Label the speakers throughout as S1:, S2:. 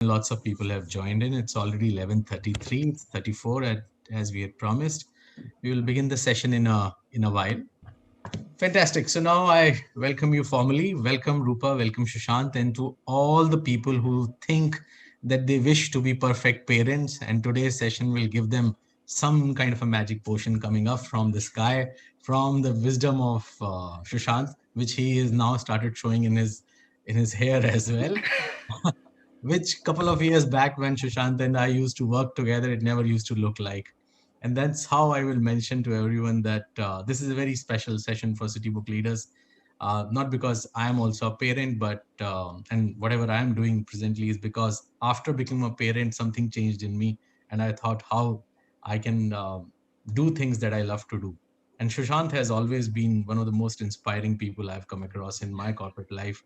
S1: Lots of people have joined in. It's already 11:33. It's 34 as we had promised. We will begin the session in a while. Fantastic. So now I welcome you formally. Welcome Rupa, welcome Sushant, and to all the people who think that they wish to be perfect parents. And today's session will give them some kind of a magic potion coming up from the sky, from the wisdom of Sushant, which he is now started showing in his hair as well. Which couple of years back when Sushant and I used to work together, it never used to look like. And that's how I will mention to everyone that this is a very special session for City Book Leaders. Not because I am also a parent, but and whatever I am doing presently is because after becoming a parent, something changed in me, and I thought how I can do things that I love to do. And Sushant has always been one of the most inspiring people I've come across in my corporate life,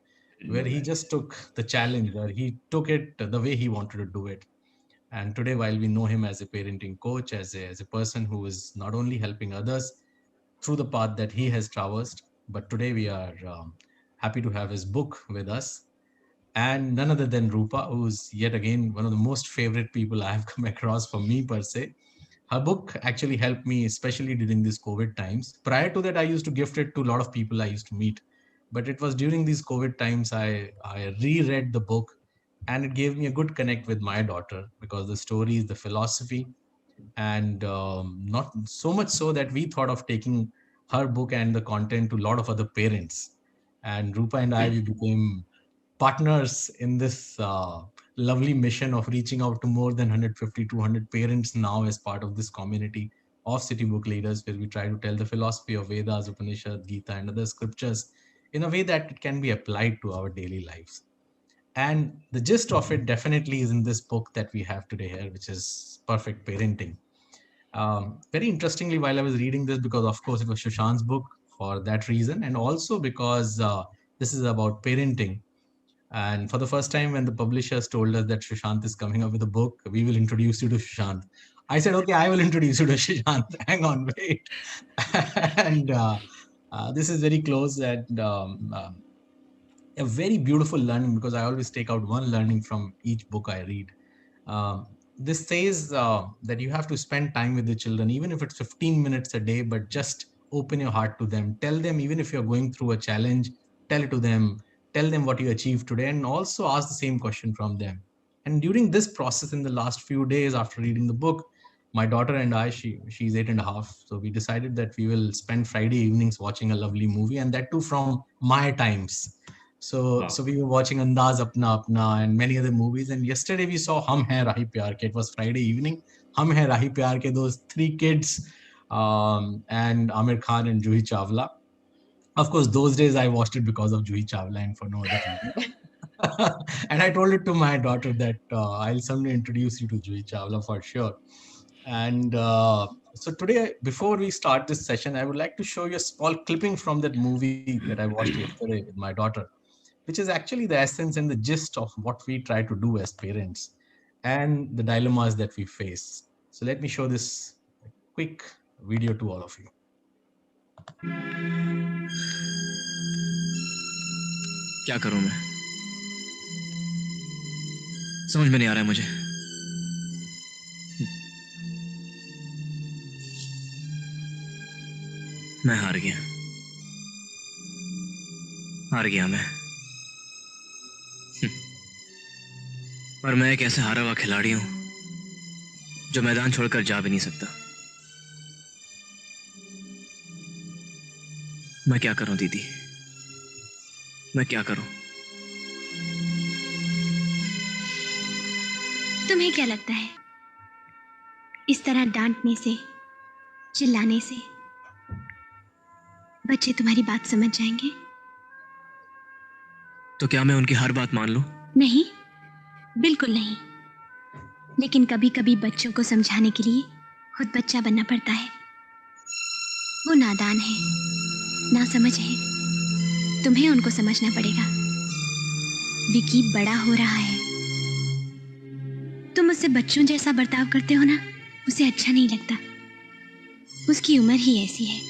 S1: where he just took the challenge, or he took it the way he wanted to do it. And today, while we know him as a parenting coach, as a person who is not only helping others through the path that he has traversed, but today we are happy to have his book with us. And none other than Rupa, who's yet again one of the most favorite people I have come across for me per se. Her book actually helped me, especially during these COVID times. Prior to that, I used to gift it to a lot of people I used to meet. But it was during these COVID times I reread the book, and it gave me a good connect with my daughter because the stories, the philosophy, and not so much so that we thought of taking her book and the content to a lot of other parents. And Rupa and I, we became partners in this lovely mission of reaching out to more than 150, 200 parents now as part of this community of City Book Leaders, where we try to tell the philosophy of Vedas, Upanishad, Gita, and other scriptures in a way that it can be applied to our daily lives. And the gist of it definitely is in this book that we have today here, which is Perfect Parenting. Very interestingly, while I was reading this, because of course it was Sushant's book for that reason, and also because this is about parenting. And for the first time, when the publishers told us that Sushant is coming up with a book, we will introduce you to Sushant. I said, okay, I will introduce you to Sushant. Hang on, wait. And this is very close and a very beautiful learning, because I always take out one learning from each book I read. This says that you have to spend time with the children, even if it's 15 minutes a day, but just open your heart to them. Tell them, even if you're going through a challenge, tell it to them. Tell them what you achieved today, and also ask the same question from them. And during this process, in the last few days after reading the book, my daughter and I, she's 8.5, so we decided that we will spend Friday evenings watching a lovely movie, and that too from my times. So we were watching Andaz Apna Apna and many other movies. And yesterday we saw Hum Hai Rahi Pyar Ke. It was Friday evening. Hum Hai Rahi Pyar Ke. Those three kids, and Amir Khan and Juhi Chawla. Of course, those days I watched it because of Juhi Chawla and for no other reason. And I told it to my daughter that I'll someday introduce you to Juhi Chawla for sure. And so today, before we start this session, I would like to show you a small clipping from that movie that I watched yesterday with my daughter, which is actually the essence and the gist of what we try to do as parents and the dilemmas that we face. So let me show this quick video to all of you.
S2: क्या करूं मैं? समझ में नहीं आ रहा है मुझे. मैं हार गया. हार गया मैं. और मैं एक ऐसा हारा हुआ खिलाड़ी हूं जो मैदान छोड़कर जा भी नहीं सकता. मैं क्या करूं दीदी? मैं क्या करूं?
S3: तुम्हें क्या लगता है, इस तरह डांटने से, चिल्लाने से बच्चे तुम्हारी बात समझ जाएंगे?
S2: तो क्या मैं उनकी हर बात मान लूं?
S3: नहीं, बिल्कुल नहीं. लेकिन कभी कभी बच्चों को समझाने के लिए खुद बच्चा बनना पड़ता है. वो नादान है, नासमझ है. तुम्हें उनको समझना पड़ेगा. विकी बड़ा हो रहा है. तुम उससे बच्चों जैसा बर्ताव करते हो ना, उसे अच्छा नहीं लगता. उसकी उम्र ही ऐसी है.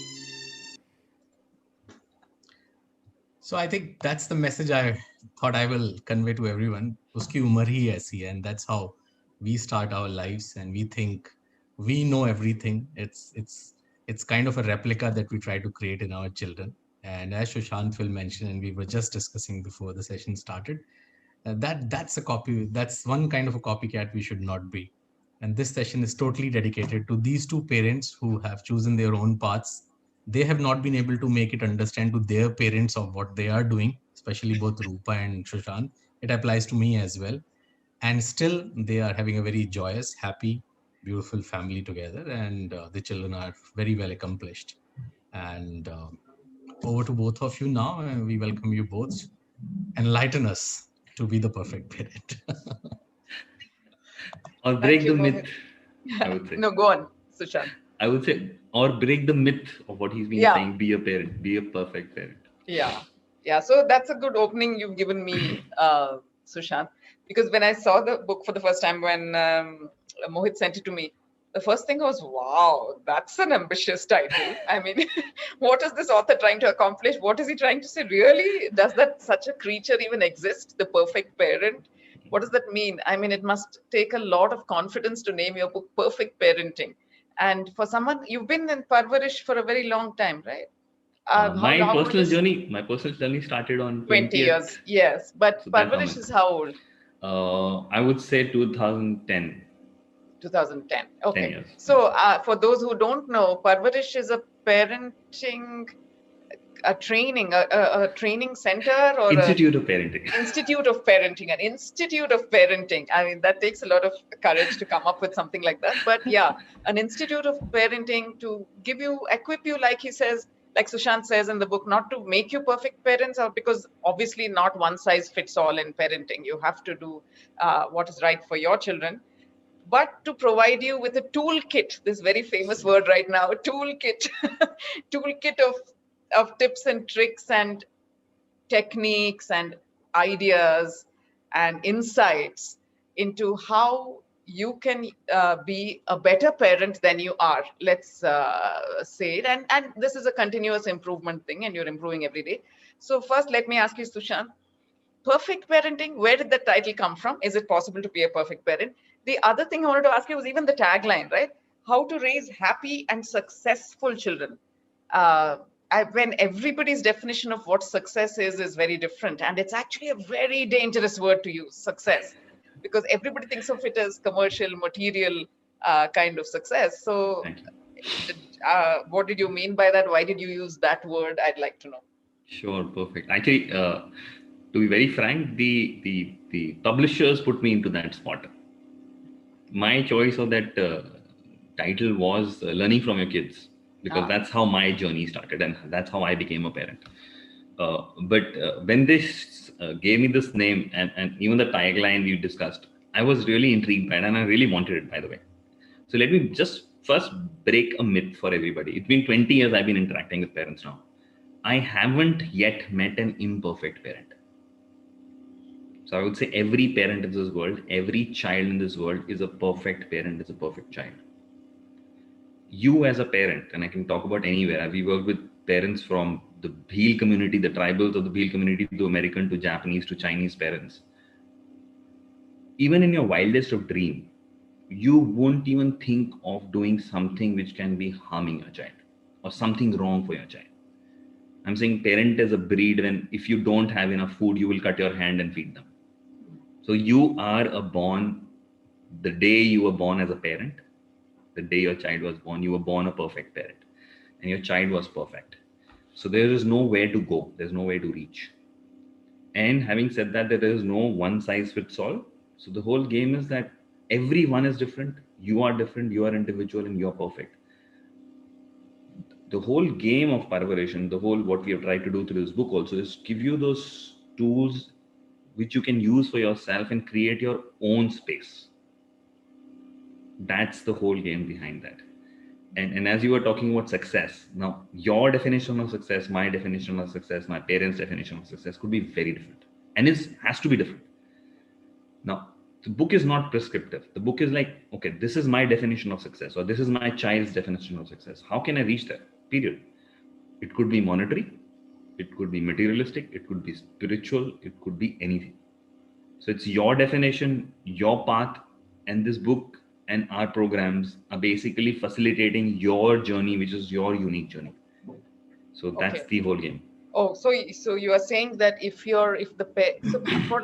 S1: So I think that's the message I thought I will convey to everyone. उसकी उम्र ही ऐसी है, and that's how we start our lives, and we think we know everything. It's kind of a replica that we try to create in our children. And as Sushant will mention, and we were just discussing before the session started, that's a copy. That's one kind of a copycat we should not be. And this session is totally dedicated to these two parents who have chosen their own paths. They have not been able to make it understand to their parents of what they are doing, especially both Rupa and Sushant. It applies to me as well. And still, they are having a very joyous, happy, beautiful family together, and the children are very well accomplished. And over to both of you now, and we welcome you both. Enlighten us to be the perfect parent.
S4: Or break the myth, I would say.
S5: No, go on, Sushant.
S4: I would say, or break the myth of what he's been saying, be a parent, be a perfect parent.
S5: Yeah. So that's a good opening you've given me, Sushant, because when I saw the book for the first time, when Mohit sent it to me, the first thing was, wow, that's an ambitious title. I mean, what is this author trying to accomplish? What is he trying to say? Really? Does that such a creature even exist? The perfect parent? What does that mean? I mean, it must take a lot of confidence to name your book Perfect Parenting. And for someone, you've been in Parvarish for a very long time, right?
S4: My personal journey started on
S5: 20 years. Yes, but
S4: So
S5: Parvarish is how old?
S4: I would say 2010.
S5: 2010. Okay.
S4: 10 years.
S5: So for those who don't know, Parvarish is a parenting, a training center, or
S4: Institute of Parenting.
S5: Institute of Parenting, an Institute of Parenting. I mean, that takes a lot of courage to come up with something like that. But yeah, an Institute of Parenting to equip you, like he says, like Sushant says in the book, not to make you perfect parents, or because obviously not one size fits all in parenting. You have to do what is right for your children, but to provide you with a toolkit, this very famous word right now, toolkit, toolkit of tips and tricks and techniques and ideas and insights into how you can be a better parent than you are. Let's say it. And this is a continuous improvement thing, and you're improving every day. So first, let me ask you, Sushant, perfect parenting, where did the title come from? Is it possible to be a perfect parent? The other thing I wanted to ask you was even the tagline, right? How to raise happy and successful children. When everybody's definition of what success is very different, and it's actually a very dangerous word to use, success, because everybody thinks of it as commercial, material kind of success. So what did you mean by that? Why did you use that word? I'd like to know.
S4: Sure, perfect. Actually, to be very frank, the publishers put me into that spot. My choice of that title was Learning from Your Kids, because that's how my journey started, and that's how I became a parent. But when they gave me this name and even the tagline we discussed, I was really intrigued by it, and I really wanted it, by the way. So let me just first break a myth for everybody. It's been 20 years I've been interacting with parents now. I haven't yet met an imperfect parent. So I would say every parent in this world, every child in this world is a perfect parent, is a perfect child. You as a parent, and I can talk about anywhere, we work with parents from the Bhil community, the tribals of the Bhil community, to American, to Japanese, to Chinese parents. Even in your wildest of dream, you won't even think of doing something which can be harming your child or something wrong for your child. I'm saying parent is a breed when if you don't have enough food, you will cut your hand and feed them. So you are the day you were born as a parent, the day your child was born, you were born a perfect parent, and your child was perfect. So there is nowhere to go. There's nowhere to reach. And having said that, there is no one size fits all. So the whole game is that everyone is different. You are different. You are individual, and you are perfect. The whole game of Parvarishan, what we have tried to do through this book also is give you those tools which you can use for yourself and create your own space. That's the whole game behind that. And as you were talking about success, now your definition of success, my definition of success, my parents' definition of success could be very different. And it has to be different. Now, the book is not prescriptive. The book is like, okay, this is my definition of success, or this is my child's definition of success. How can I reach that? Period. It could be monetary. It could be materialistic. It could be spiritual. It could be anything. So it's your definition, your path, and this book and our programs are basically facilitating your journey, which is your unique journey. So that's
S5: Okay.
S4: the whole game.
S5: Oh, so you are saying that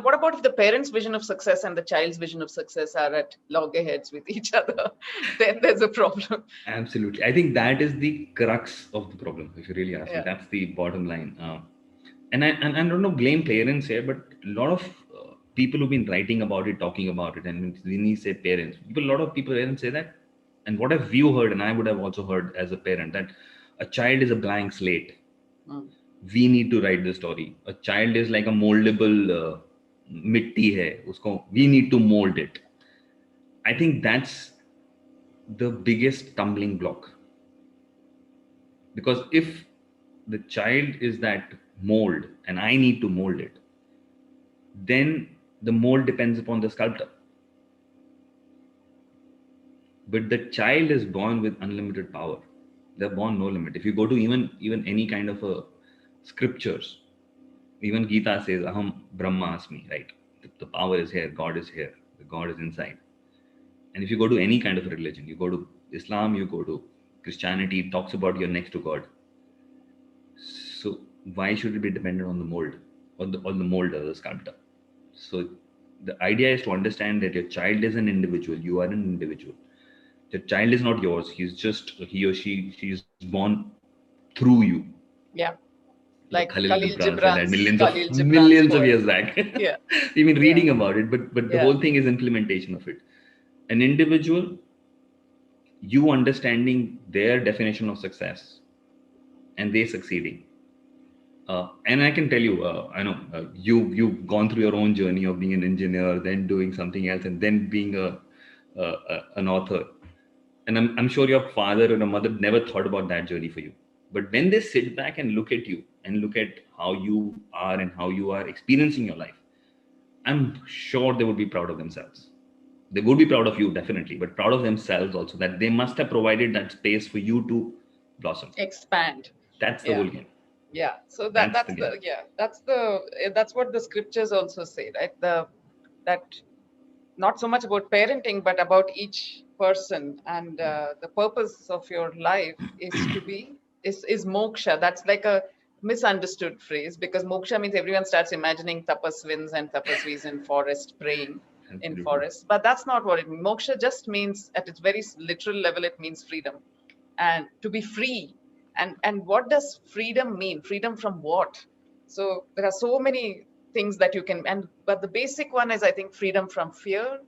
S5: what about if the parents' vision of success and the child's vision of success are at loggerheads with each other? Then there's a problem.
S4: Absolutely. I think that is the crux of the problem, if you really ask me.
S5: Yeah.
S4: That's the bottom line. And I don't know, blame parents here, but a lot of people who've been writing about it, talking about it, and when we say parents, a lot of people say that, and what have you heard, and I would have also heard as a parent, that a child is a blank slate. We need to write the story. A child is like a moldable mitti hai, usko, we need to mold it. I think that's the biggest tumbling block. Because if the child is that mold and I need to mold it, then the mold depends upon the sculptor. But the child is born with unlimited power. They're born no limit. If you go to even any kind of a scriptures, even Gita says, Aham Brahmasmi, right? The power is here, God is here, the God is inside. And if you go to any kind of religion, you go to Islam, you go to Christianity, it talks about you're next to God. So why should it be dependent on the mold or the mold or the sculptor? So the idea is to understand that your child is an individual, you are an individual. The child is not yours. He or she is born through you.
S5: Yeah. Like
S4: Khalil
S5: Gibran
S4: said millions of years back.
S5: Yeah.
S4: We've been reading about it, but the
S5: Yeah.
S4: whole thing is implementation of it. An individual, you understanding their definition of success and they succeeding. And I can tell you, I know you've gone through your own journey of being an engineer, then doing something else, and then being an author. And I'm sure your father or your mother never thought about that journey for you. But when they sit back and look at you and look at how you are and how you are experiencing your life, I'm sure they would be proud of themselves. They would be proud of you, definitely, but proud of themselves also, that they must have provided that space for you to blossom.
S5: Expand.
S4: That's the whole game.
S5: Yeah. So that's what the scriptures also say, right? That not so much about parenting, but about each person, and the purpose of your life is moksha. That's like a misunderstood phrase, because moksha means everyone starts imagining tapasvins and tapasvis in forest praying in forest, but that's not what it means. Moksha just means, at its very literal level, it means freedom, and to be free. And what does freedom mean? Freedom from what? So there are so many things that you can, but the basic one is, I think, freedom from fear,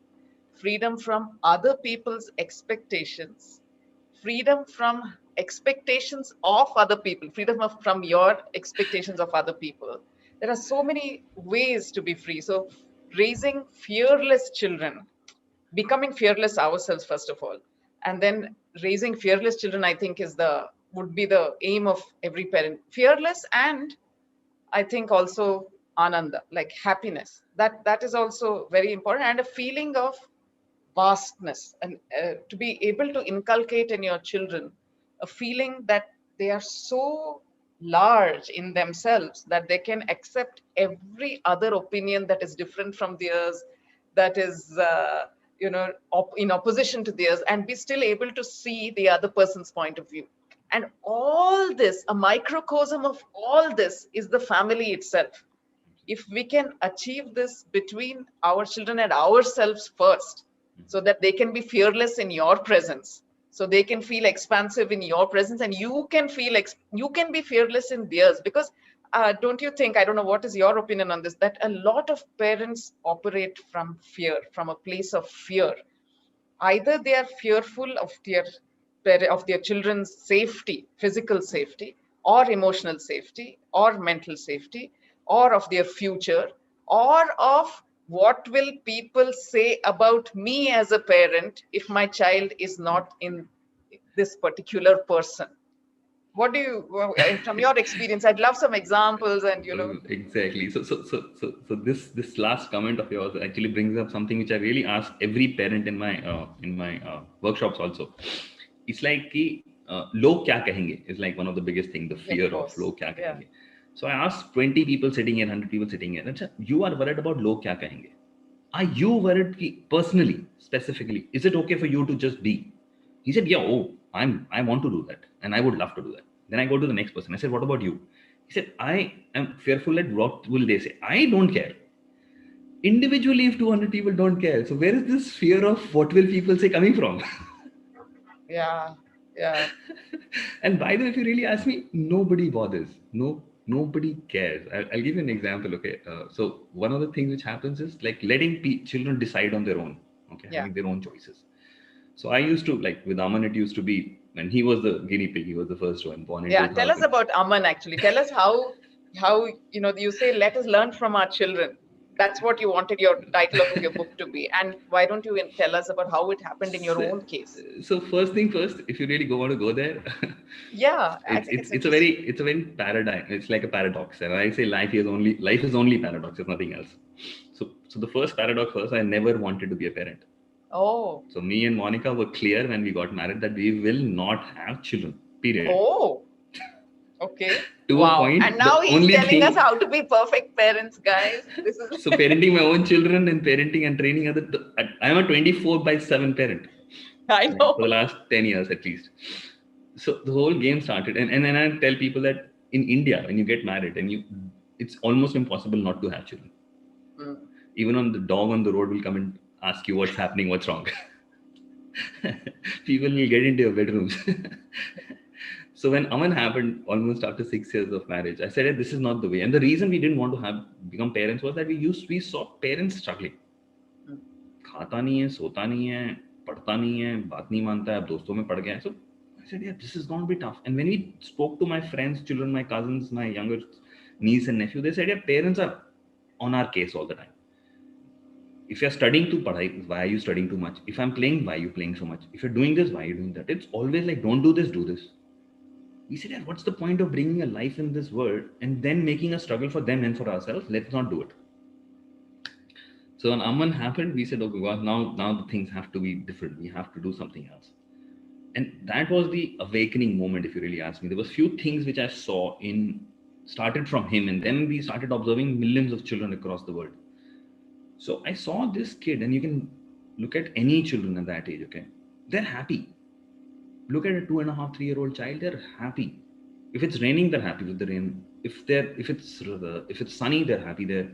S5: freedom from other people's expectations, freedom from expectations of other people, freedom from your expectations of other people. There are so many ways to be free. So raising fearless children, becoming fearless ourselves first of all, and then raising fearless children, I think would be the aim of every parent. Fearless, and I think also ananda, like happiness. That is also very important, and a feeling of vastness, and to be able to inculcate in your children a feeling that they are so large in themselves that they can accept every other opinion that is different from theirs, that is in opposition to theirs, and be still able to see the other person's point of view. And all this, a microcosm of all this, is the family itself. If we can achieve this between our children and ourselves first, so that they can be fearless in your presence, so they can feel expansive in your presence, and you can be fearless in theirs. Because don't you think, I don't know, what is your opinion on this, that a lot of parents operate from fear, from a place of fear. Either they are fearful of their children's safety, physical safety, or emotional safety, or mental safety, or of their future, or of what will people say about me as a parent if my child is not in this particular person. What do you, from your experience, I'd love some examples, and
S4: Exactly. So this last comment of yours actually brings up something which I really ask every parent in my workshops also. It's like log kya kahenge is like one of the biggest things, the fear of log kya kahenge. So I asked 20 people sitting here, 100 people sitting here, you are worried about log kya kahenge. are you worried personally, specifically? Is it okay for you to just be? He said, yeah, I want to do that. And I would love to do that. Then I go to the next person. I said, what about you? He said, I am fearful at what will they say? I don't care. Individually, if 200 people don't care, so where is this fear of what will people say coming from?
S5: Yeah.
S4: And by the way, if you really ask me, nobody bothers. Nobody cares. I'll give you an example. Okay. So one of the things which happens is like letting children decide on their own. Okay.
S5: Yeah.
S4: Having their own choices. So I used to, like with Aman, it used to be when he was the guinea pig. He was the first one born in 2000.
S5: Tell us about Aman actually. Tell us how you say let us learn from our children. That's what you wanted your title of your book to be. And why don't you tell us about how it happened in your own case?
S4: So first thing first, if you really want to go there,
S5: yeah,
S4: it's a very paradigm. It's like a paradox, and I say life is only paradox. It's nothing else. So the first paradox was I never wanted to be a parent.
S5: Oh.
S4: So me and Monica were clear when we got married that we will not have children. Period.
S5: Oh. Okay.
S4: To a point,
S5: and now he's telling us how to be perfect parents, guys. This is
S4: so parenting my own children and parenting and training other. I'm a 24/7 parent.
S5: I know.
S4: For the last 10 years at least. So the whole game started, and then I tell people that in India, when you get married, it's almost impossible not to have children. Even on the dog on the road will come and ask you what's happening, what's wrong. People will get into your bedrooms. So when Aman happened, almost after 6 years of marriage, I said, hey, this is not the way. And the reason we didn't want to become parents was that we saw parents struggling. खाता नहीं है, सोता नहीं है, पढ़ता नहीं है, बात नहीं मानता है, अब दोस्तों में पड़ गया है. So I said, yeah, this is going to be tough. And when we spoke to my friends, children, my cousins, my younger niece and nephew, they said, yeah, parents are on our case all the time. If you're studying to padhai, why are you studying too much? If I'm playing, why are you playing so much? If you're doing this, why are you doing that? It's always like, don't do this, do this. We said, yeah, what's the point of bringing a life in this world and then making a struggle for them and for ourselves? Let's not do it. So when Aman happened, we said, okay, well, now the things have to be different. We have to do something else. And that was the awakening moment, if you really ask me. There was few things which I saw started from him, and then we started observing millions of children across the world. So I saw this kid, and you can look at any children at that age, okay? They're happy. Look at a 2.5, 3-year-old child, they're happy. If it's raining, they're happy with the rain. If it's sunny, they're happy there.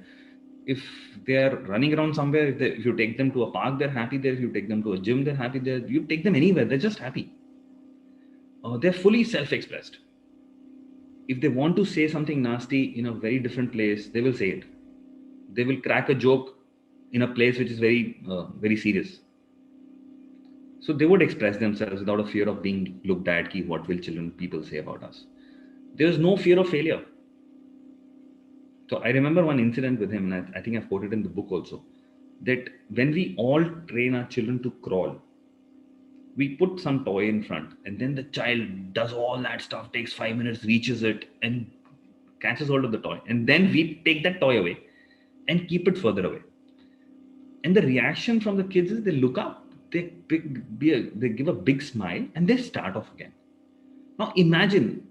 S4: If they're running around somewhere, if you take them to a park, they're happy there. If you take them to a gym, they're happy there. You take them anywhere, they're just happy. They're fully self-expressed. If they want to say something nasty in a very different place, they will say it. They will crack a joke in a place which is very, very serious. So they would express themselves without a fear of being looked at. What will people say about us? There's no fear of failure. So I remember one incident with him, and I think I've quoted in the book also, that when we all train our children to crawl, we put some toy in front, and then the child does all that stuff, takes 5 minutes, reaches it, and catches hold of the toy. And then we take that toy away and keep it further away. And the reaction from the kids is they look up, they give a big smile, and they start off again. Now imagine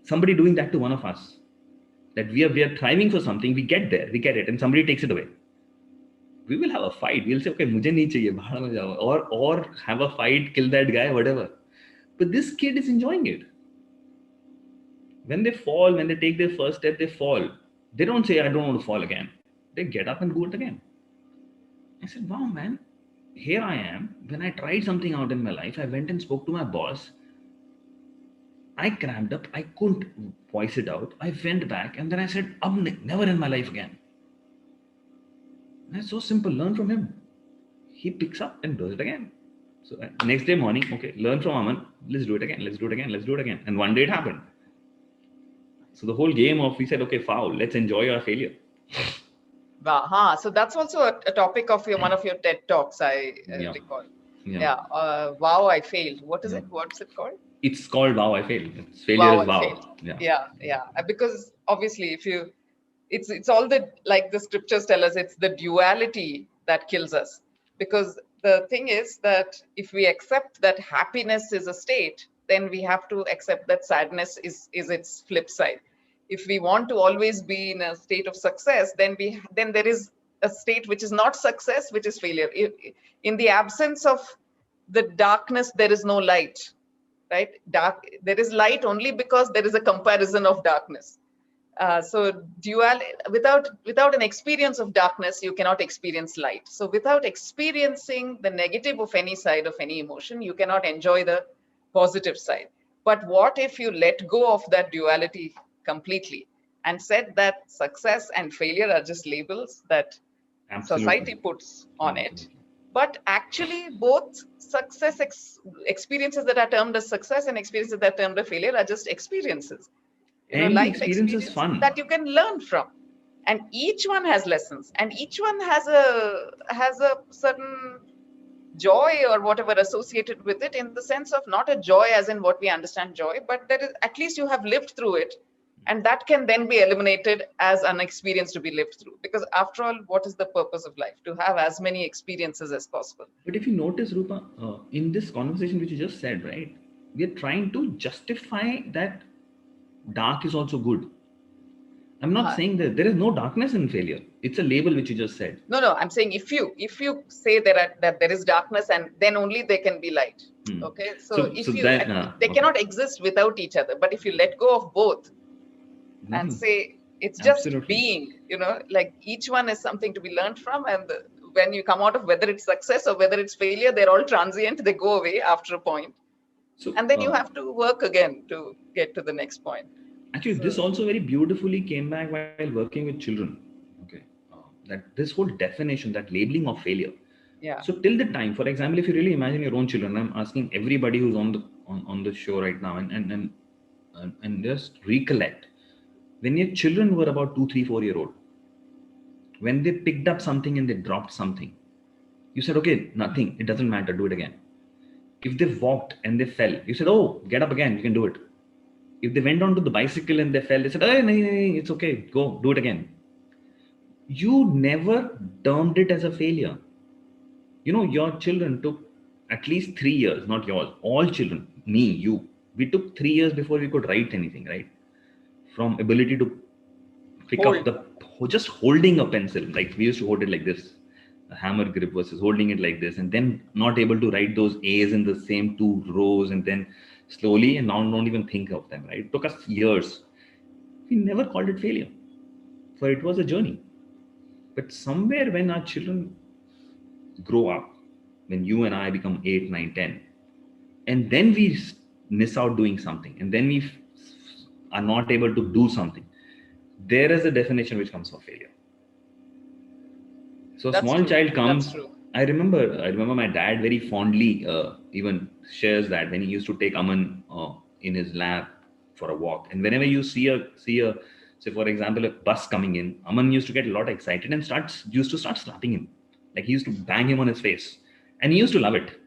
S4: somebody doing that to one of us. That we are thriving for something, we get there, we get it, and somebody takes it away. We will have a fight. We'll say, okay, mujhe nahi chahiye, bahar mein jao. Or have a fight, kill that guy, whatever. But this kid is enjoying it. When they fall, when they take their first step, they fall. They don't say, I don't want to fall again. They get up and do it again. I said, wow, man, here I am. When I tried something out in my life, I went and spoke to my boss. I cramped up. I couldn't voice it out. I went back and then I said, never in my life again. And it's so simple. Learn from him. He picks up and does it again. So next day morning, okay, learn from Aman. Let's do it again. Let's do it again. Let's do it again. And one day it happened. So the whole game we said, okay, foul. Let's enjoy our failure.
S5: So that's also a topic of one of your TED Talks, I recall. Wow, I failed. What is it? What's it called?
S4: It's called Wow, I Failed. Failure is wow.
S5: Yeah. Because obviously, it's all like the scriptures tell us, it's the duality that kills us. Because the thing is that if we accept that happiness is a state, then we have to accept that sadness is its flip side. If we want to always be in a state of success, then there is a state which is not success, which is failure. In the absence of the darkness, there is no light, right? There is light only because there is a comparison of darkness. So without an experience of darkness, you cannot experience light. So without experiencing the negative of any side of any emotion, you cannot enjoy the positive side. But what if you let go of that duality completely and said that success and failure are just labels that society puts on it? But actually, both success experiences that are termed as success and experiences that are termed as failure are just experiences.
S4: And
S5: life
S4: experience is fun
S5: that you can learn from, and each one has lessons, and each one has a certain joy or whatever associated with it, in the sense of not a joy as in what we understand joy, but there is, at least you have lived through it, and that can then be eliminated as an experience to be lived through. Because after all, what is the purpose of life? To have as many experiences as possible.
S4: But if you notice, Rupa, in this conversation which you just said, right, we are trying to justify that dark is also good. I'm not saying that there is no darkness in failure. It's a label which you just said.
S5: No, I'm saying if you say that there is darkness, and then only there can be light. Okay, they cannot exist without each other. But if you let go of both and say it's just being, like each one is something to be learned from, and when you come out of whether it's success or whether it's failure, they're all transient. They go away after a point. And then you have to work again to get to the next point.
S4: Actually, this also very beautifully came back while working with children. Okay, that this whole definition, that labeling of failure.
S5: Yeah.
S4: So till the time, for example, if you really imagine your own children, I'm asking everybody who's on the show right now, and just recollect when your children were about 2, 3, 4 year old, when they picked up something and they dropped something, you said, okay, nothing, it doesn't matter, do it again. If they walked and they fell, you said, oh, get up again, you can do it. If they went onto the bicycle and they fell, they said, oh, no, it's okay, go, do it again. You never termed it as a failure. Your children took at least 3 years, not yours, all children, me, you. We took 3 years before we could write anything, right? From ability to pick up just holding a pencil, like we used to hold it like this. A hammer grip versus holding it like this, and then not able to write those A's in the same 2 rows, and then slowly, and now don't even think of them, right? It took us years. We never called it failure, for it was a journey. But somewhere when our children grow up, when you and I become 8, 9, 10, and then we miss out doing something, and then we are not able to do something, there is a definition which comes for failure. So a small child comes. I remember my dad very fondly even shares that when he used to take Aman in his lap for a walk, and whenever you see a say for example a bus coming in, Aman used to get a lot excited and used to start slapping him, like he used to bang him on his face, and he used to love it.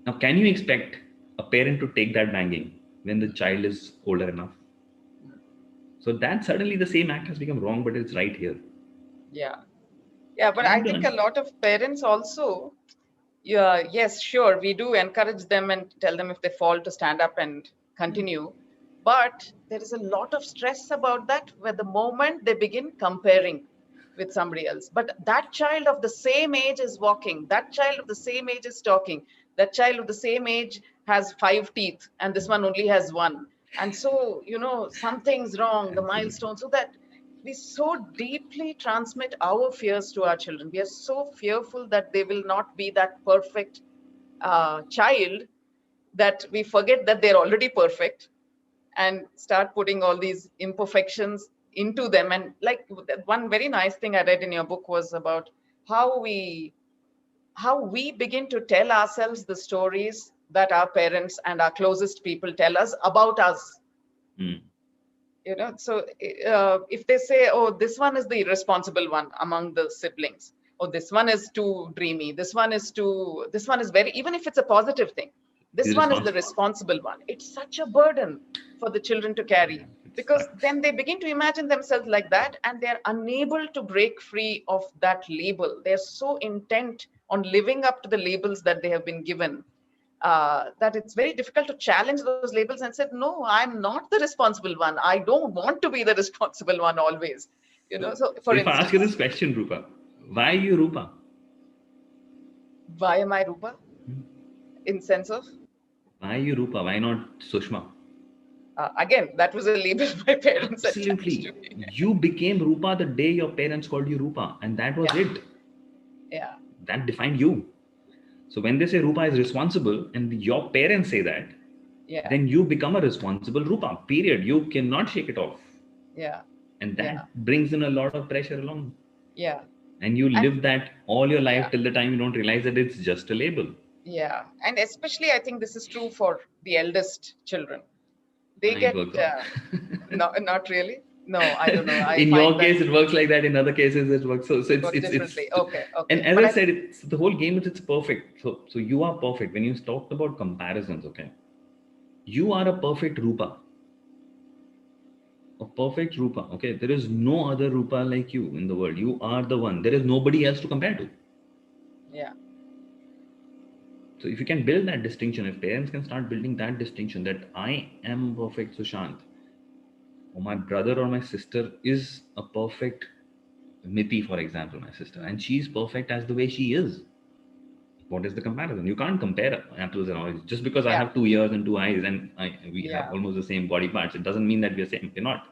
S4: Now, can you expect a parent to take that banging when the child is older enough? So that suddenly the same act has become wrong, but it's right here.
S5: Yeah, but I think a lot of parents also, yes, sure, we do encourage them and tell them if they fall to stand up and continue. But there is a lot of stress about that, where the moment they begin comparing with somebody else. But that child of the same age is walking, that child of the same age is talking, that child of the same age has 5 teeth, and this one only has 1. And so, something's wrong, the milestone, so that we so deeply transmit our fears to our children. We are so fearful that they will not be that perfect child, that we forget that they're already perfect and start putting all these imperfections into them. And like one very nice thing I read in your book was about how we begin to tell ourselves the stories that our parents and our closest people tell us about us. So if they say, oh, this one is the irresponsible one among the siblings, or this one is too dreamy, this one is very, even if it's a positive thing, this one is the responsible one. It's such a burden for the children to carry, because then they begin to imagine themselves like that, and they're unable to break free of that label. They're so intent on living up to the labels that they have been given, that it's very difficult to challenge those labels and say, no, I'm not the responsible one. I don't want to be the responsible one always. You know, so for
S4: if I ask you
S5: instance,
S4: this question, Rupa, why are you Rupa?
S5: why am I Rupa? In sense of,
S4: Why are you Rupa? Why not Sushma?
S5: again, that was a label my parents attached to
S4: Absolutely.
S5: me.
S4: You became Rupa the day your parents called you Rupa, and that was
S5: Yeah.
S4: it.
S5: Yeah,
S4: That defined you. So when they say Rupa is responsible, and your parents say that,
S5: yeah,
S4: then you become a responsible Rupa. Period. You cannot shake it off,
S5: yeah,
S4: and that
S5: Yeah.
S4: brings in a lot of pressure along.
S5: yeah,
S4: And you
S5: And-
S4: live that all your life
S5: Yeah.
S4: till the time you don't realize that it's just a label.
S5: yeah. And especially, I think this is true for the eldest children. They
S4: It
S5: get,
S4: works out.
S5: no, not really. No, I don't know. I
S4: In
S5: find
S4: your
S5: that
S4: case, it works like that. In other cases, it works. So
S5: it works differently. Okay, okay.
S4: And as
S5: But
S4: I said, it's the whole game is it's perfect. So you are perfect. When you talked about comparisons, okay, you are a perfect Rupa. A perfect Rupa. Okay, there is no other Rupa like you in the world. You are the one. There is nobody else to compare to.
S5: yeah,
S4: So if you can build that distinction, if parents can start building that distinction that I am perfect Sushant, or my brother or my sister is a perfect Miti, for example, my sister, and she's perfect as the way she is. What is the comparison? You can't compare apples and oranges. Just because I
S5: Yeah.
S4: have 2 ears and 2 eyes and we
S5: Yeah.
S4: have almost the same body parts, it doesn't mean that we're same. We're not.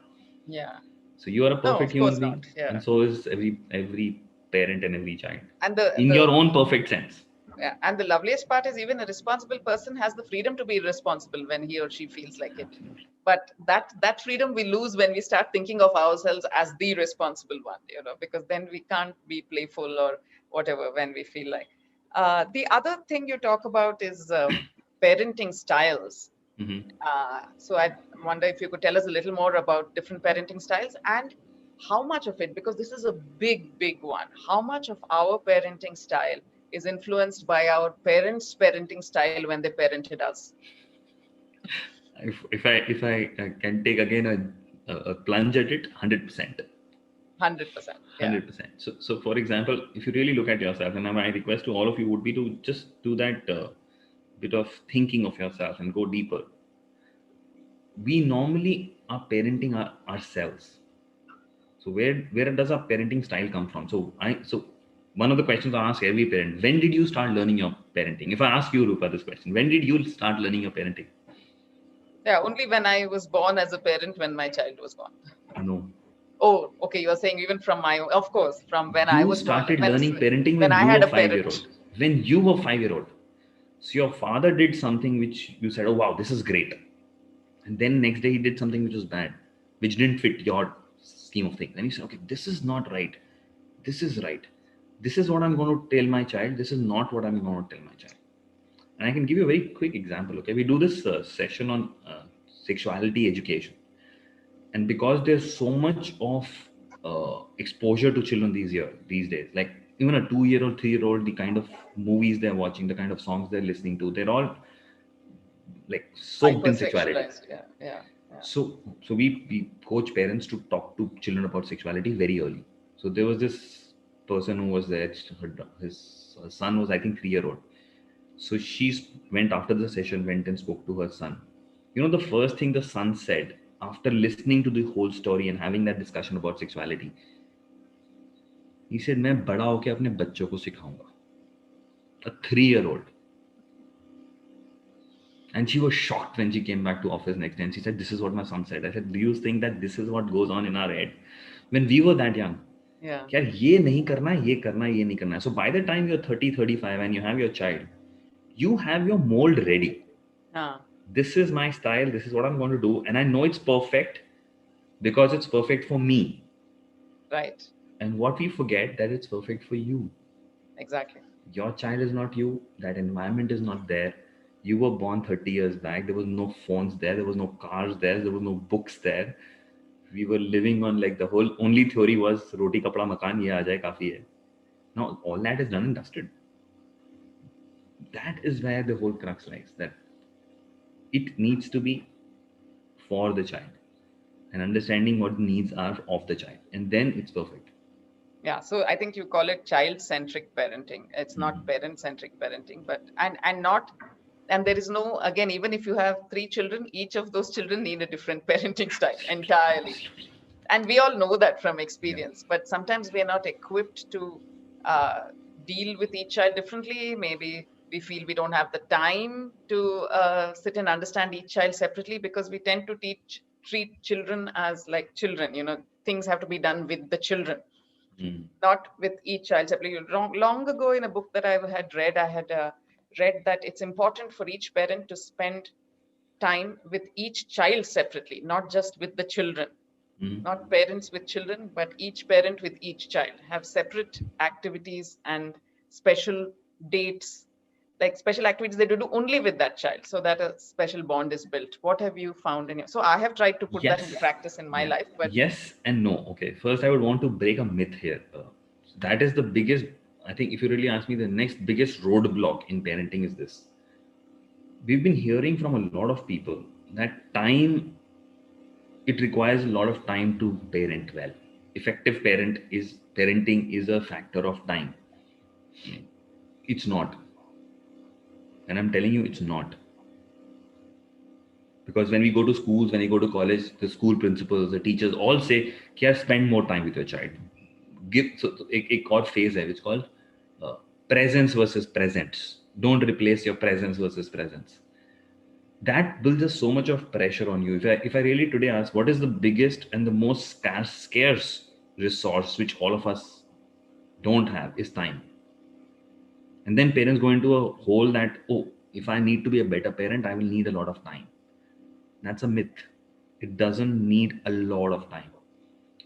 S5: yeah.
S4: So you are a perfect
S5: of
S4: human
S5: course
S4: being,
S5: not. Yeah.
S4: and so is every parent and every child
S5: And the
S4: in your own perfect sense.
S5: yeah, and the loveliest part is even a responsible person has the freedom to be irresponsible when he or she feels like it.
S4: Absolutely.
S5: But that freedom we lose when we start thinking of ourselves as the responsible one, you know, because then we can't be playful or whatever when we feel like. The other thing you talk about is parenting styles.
S4: Mhm.
S5: So I wonder if you could tell us a little more about different parenting styles and how much of it, because this is a big one, how much of our parenting style is influenced by our parents' parenting style when they parented us.
S4: If I can take again a plunge at it, 100%.
S5: 100%. Yeah.
S4: 100%. So for example, if you really look at yourself, and my request to all of you would be to just do that bit of thinking of yourself and go deeper. We normally are parenting ourselves. So where does our parenting style come from? So one of the questions I ask every parent: when did you start learning your parenting? If I ask you, Rupa, this question: when did you start learning your parenting?
S5: Yeah, only when I was born as a parent, when my child was born.
S4: No.
S5: Oh, okay. You're saying even from my, of course, from when I
S4: You
S5: was born,
S4: started
S5: when-
S4: learning parenting when
S5: I
S4: you
S5: had
S4: were
S5: a parent.
S4: 5-year-old. When you were 5-year-old. So your father did something which you said, oh wow, this is great. And then next day he did something which was bad, which didn't fit your scheme of things. And you said, okay, this is not right. This is right. This is what I'm going to tell my child. This is not what I'm going to tell my child. And I can give you a very quick example. Okay, we do this session on sexuality education. And because there's so much of exposure to children these days, like even a 2-year-old, 3-year-old, the kind of movies they're watching, the kind of songs they're listening to, they're all like soaked in sexuality.
S5: Yeah, yeah.
S4: So we coach parents to talk to children about sexuality very early. So there was this person who was there. His son was, I think, 3-year-old. So she went after the session, went and spoke to her son. You know, the first thing the son said after listening to the whole story and having that discussion about sexuality, he said, "मैं बड़ा होके अपने बच्चों को सिखाऊंगा." A 3-year-old. And she was shocked when she came back to office next day and she said, "This is what my son said." I said, "Do you think that this is what goes on in our head when we were that young?"
S5: Yeah.
S4: यार ये नहीं करना, ये करना, ये नहीं करना. So by the time you're 30, 35 and you have your child, you have your mold ready. This is my style. This is what I'm going to do. And I know it's perfect because it's perfect for me.
S5: Right.
S4: And what we forget that it's perfect for you.
S5: Exactly.
S4: Your child is not you. That environment is not there. You were born 30 years back. There was no phones there. There was no cars there. There was no books there. We were living on like the whole only theory was roti kapda makan ye aa jaye kafi hai. Now all that is done and dusted. That is where the whole crux lies. That it needs to be for the child and understanding what the needs are of the child, and then it's perfect.
S5: Yeah, so I think you call it child-centric parenting. It's not parent-centric parenting, but and there is no, again, even if you have 3 children, each of those children need a different parenting style entirely. And we all know that from experience, but sometimes we are not equipped to deal with each child differently. Maybe we feel we don't have the time to sit and understand each child separately, because we tend to treat children as like children. Things have to be done with the children, not with each child separately. Long ago, in a book that I had read, read that it's important for each parent to spend time with each child separately, not just with the children. Not parents with children, but each parent with each child. Have separate activities and special dates, like special activities they do only with that child, so that a special bond is built. What have you found in your? So I have tried to put that into practice in my life. But
S4: yes and no. Okay, first I would want to break a myth here. That is the biggest. I think if you really ask me, the next biggest roadblock in parenting is this. We've been hearing from a lot of people that it requires a lot of time to parent well. Effective parenting is a factor of time. It's not. And I'm telling you, it's not. Because when we go to schools, when we go to college, the school principals, the teachers all say, spend more time with your child. एक और phase है, it's called presence versus presence. Don't replace your presence versus presence. That builds just so much of pressure on you. If I really today ask, what is the biggest and the most scarce resource which all of us don't have, is time. And then parents go into a hole that, if I need to be a better parent, I will need a lot of time. That's a myth. It doesn't need a lot of time.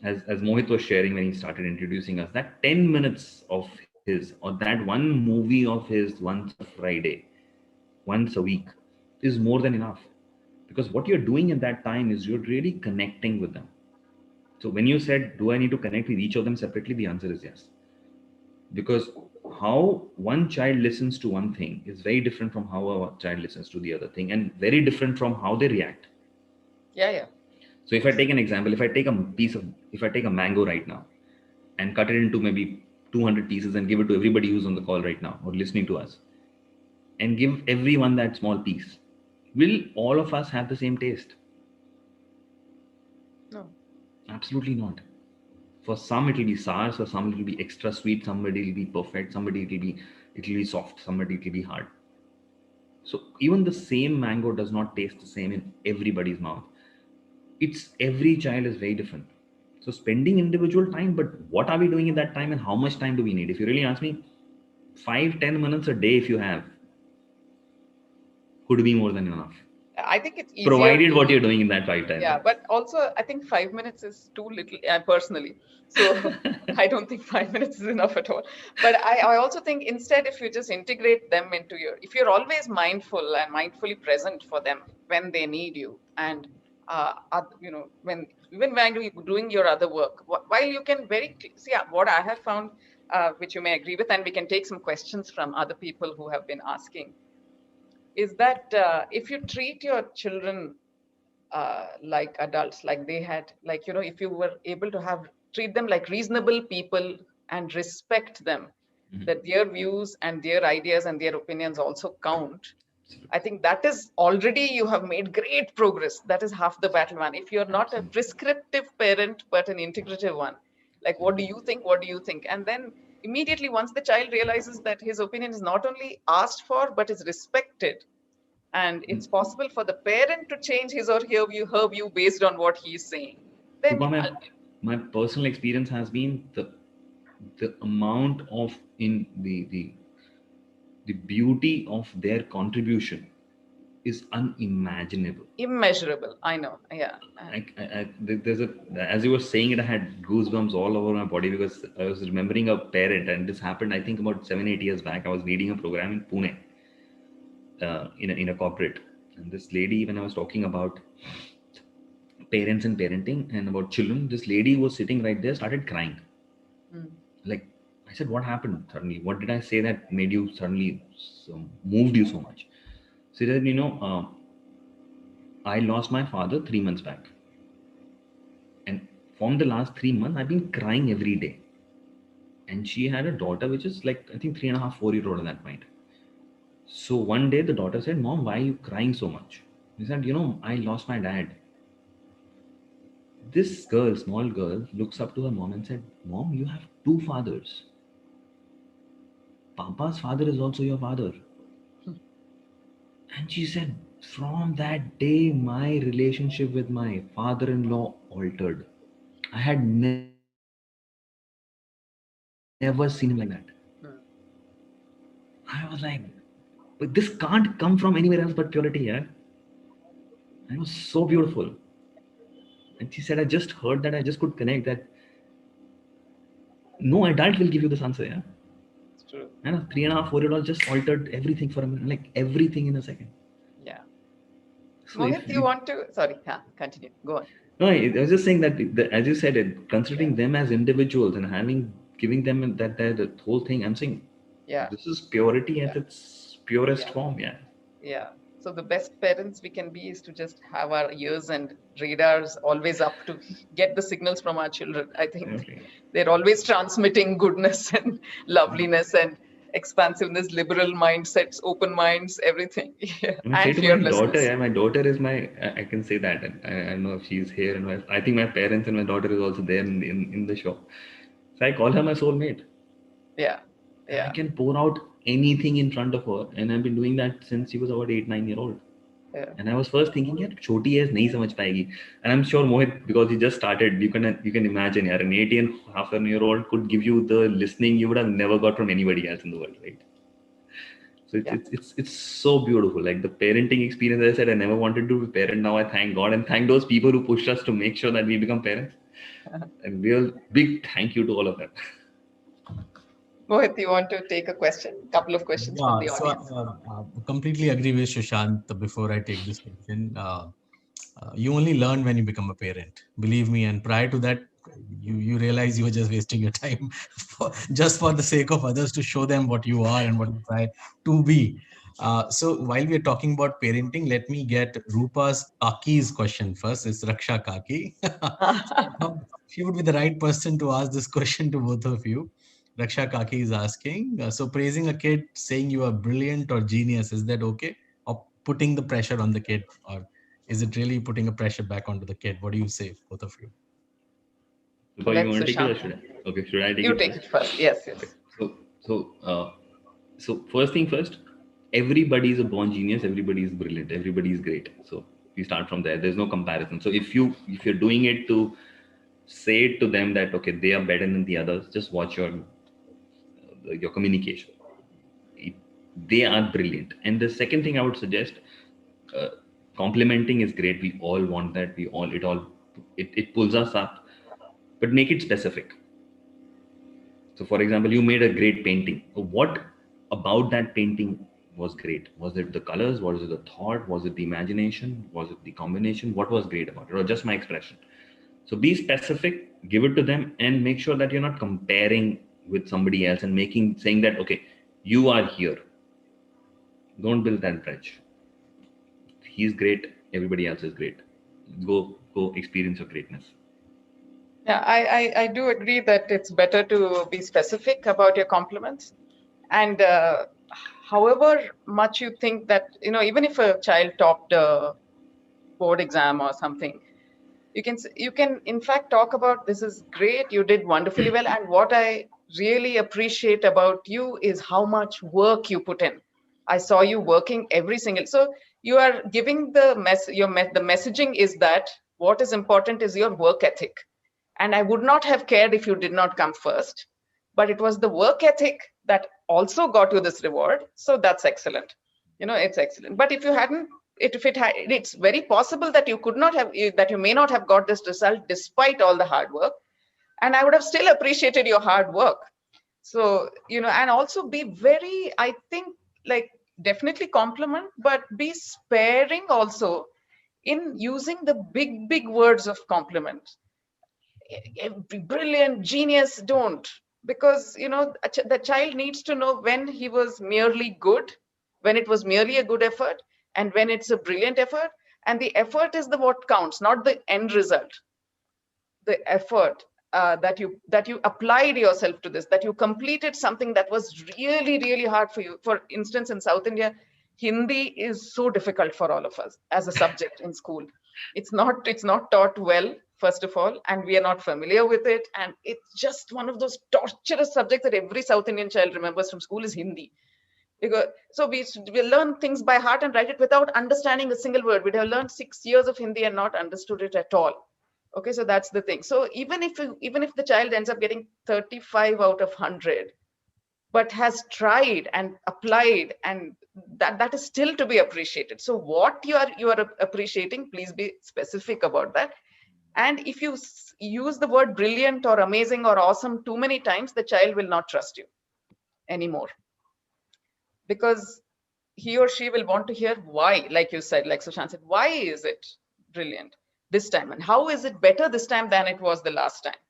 S4: As Mohit was sharing when he started introducing us, that 10 minutes of his, or that one movie of his once a Friday, once a week, is more than enough. Because what you're doing in that time is you're really connecting with them. So when you said, do I need to connect with each of them separately? The answer is yes. Because how one child listens to one thing is very different from how a child listens to the other thing, and very different from how they react.
S5: Yeah.
S4: So if I take an example, if I take a mango right now and cut it into maybe 200 pieces and give it to everybody who's on the call right now or listening to us, and give everyone that small piece, will all of us have the same taste?
S5: No.
S4: Absolutely not. For some it will be sour, for some it will be extra sweet, somebody it will be perfect, somebody it will be soft, somebody it will be hard. So even the same mango does not taste the same in everybody's mouth. Every child is very different. So spending individual time, but what are we doing in that time and how much time do we need? If you really ask me, 5-10 minutes a day if you have, could be more than enough.
S5: I think it's easier.
S4: Provided what you're doing in that 5 times.
S5: Yeah, but also I think 5 minutes is too little, personally. So I don't think 5 minutes is enough at all. But I also think instead, if you just integrate them into if you're always mindful and mindfully present for them when they need you, and when you're doing your other work, while you can what I have found, which you may agree with, and we can take some questions from other people who have been asking, is that if you treat your children like adults, like they had, if you were able to treat them like reasonable people and respect them, that their views and their ideas and their opinions also count, I think that is already, you have made great progress. That is half the battle won. If you're not a prescriptive parent, but an integrative one, like, what do you think? What do you think? And then immediately, once the child realizes that his opinion is not only asked for, but is respected, and it's possible for the parent to change his or her view based on what he's saying. Then
S4: my personal experience has been the amount of the beauty of their contribution is unimaginable.
S5: Immeasurable. I know. Yeah.
S4: As you were saying it, I had goosebumps all over my body, because I was remembering a parent, and this happened, I think, about 7-8 years back. I was leading a program in Pune, in a corporate, and this lady, when I was talking about parents and parenting and about children, this lady was sitting right there, started crying. Like, I said, what happened suddenly? What did I say that made you suddenly moved you so much? She said, I lost my father 3 months back, and from the last 3 months I've been crying every day. And she had a daughter which is like, I think 3.5-4-year-old at that point. So one day the daughter said, Mom, why are you crying so much? He said, I lost my dad. This girl, small girl, looks up to her mom and said, "Mom, you have two fathers. Papa's father is also your father." And she said, "From that day, my relationship with my father-in-law altered. I had never seen him like that."
S5: Hmm.
S4: I was like, but this can't come from anywhere else but purity, yeah. And it was so beautiful. And she said, I just heard that, I just could connect that no adult will give you this answer, yeah.
S5: It's true.
S4: And a 3.5, 4-year-old just altered everything for a minute, like everything in a second.
S5: Yeah.
S4: So
S5: Mohit,
S4: if
S5: you want to? Sorry, continue. Go on.
S4: no, I was just saying that, as you said, considering them as individuals and giving them that whole thing, I'm saying,
S5: Yeah.
S4: this is purity at
S5: Yeah.
S4: its purest
S5: Yeah.
S4: form, yeah.
S5: Yeah. So the best parents we can be is to just have our ears and radars always up to get the signals from our children. I think
S4: Okay.
S5: they're always transmitting goodness and loveliness and expansiveness, liberal mindsets, open minds, everything. Yeah.
S4: And I say
S5: And
S4: to my daughter,
S5: fearlessness.
S4: yeah, my daughter is I can say that. And I don't know if she's here, and I think my parents and my daughter is also there in the show. So I call her my soulmate.
S5: Yeah.
S4: I
S5: Yeah.
S4: can pour out anything in front of her, and I've been doing that since she was about 8, 9 year old.
S5: Yeah.
S4: And I was first thinking, यार छोटी है नहीं समझ पाएगी. And I'm sure Mohit, because he just started, you can imagine, यार, an 18.5-year-old could give you the listening you would have never got from anybody else in the world, right? So
S5: Yeah.
S4: it's so beautiful. Like the parenting experience, as I said, I never wanted to be a parent. Now I thank God and thank those people who pushed us to make sure that we become parents. And real big thank you to all of them.
S5: Mohit, you want to take a question? Couple of questions from the
S1: So
S5: audience.
S1: completely agree with Sushant. Before I take this question, you only learn when you become a parent. Believe me. And prior to that, you realize you were just wasting your time just for the sake of others to show them what you are and what you try to be. So while we are talking about parenting, let me get Rupa's Kaki's question first. It's Raksha Kaki. She would be the right person to ask this question to both of you. Raksha Kaki is asking, so praising a kid, saying you are brilliant or genius, is that okay? Or putting the pressure on the kid? Or is it really putting a pressure back onto the kid? What do you say, both of you?
S4: Rupa, you want to take it or
S5: Sushant.
S4: should I? Okay, should I take
S5: You
S4: it
S5: take
S4: first?
S5: it first. Yes, yes.
S4: Okay. So first thing first, everybody is a born genius. Everybody is brilliant. Everybody is great. So we start from there. There's no comparison. So if you're doing it to say it to them that okay, they are better than the others, just watch your communication. They are brilliant. And the second thing I would suggest, complimenting is great. We all want that. It pulls us up, but make it specific. So, for example, you made a great painting. What about that painting was great? Was it the colors? Was it the thought? Was it the imagination? Was it the combination? What was great about it? Or just my expression? So be specific, give it to them, and make sure that you're not comparing with somebody else and saying that, okay, you are here. Don't build that bridge. He's great. Everybody else is great. Go experience your greatness.
S5: Yeah, I do agree that it's better to be specific about your compliments. And however much you think that, even if a child topped a board exam or something, you can in fact talk about, this is great, you did wonderfully well. And what I really appreciate about you is how much work you put in. I saw you working every single, so you are giving the messaging is that what is important is your work ethic. And I would not have cared if you did not come first, but it was the work ethic that also got you this reward. So that's excellent. It's excellent. But if you hadn't, it's very possible that you could not have, that you may not have got this result despite all the hard work. And I would have still appreciated your hard work. So, and also be very, I think, like, definitely compliment, but be sparing also in using the big words of compliment. Brilliant, genius, don't. Because, the child needs to know when he was merely good, when it was merely a good effort, and when it's a brilliant effort. And the effort is what counts, not the end result. The effort that you applied yourself to this, that you completed something that was really, really hard for you. For instance, in South India, Hindi is so difficult for all of us as a subject in school. It's not taught well first of all, and we are not familiar with it. And it's just one of those torturous subjects that every South Indian child remembers from school is Hindi. Because, so we learn things by heart and write it without understanding a single word. We'd have learned 6 years of Hindi and not understood it at all. Okay, so that's the thing. So even if the child ends up getting 35 out of 100, but has tried and applied, and that is still to be appreciated. So what you are appreciating, please be specific about that. And if you use the word brilliant or amazing or awesome too many times, the child will not trust you anymore, because he or she will want to hear why, like you said, like Sushant said, why is it brilliant this time, and how is it better this time than it was the last time?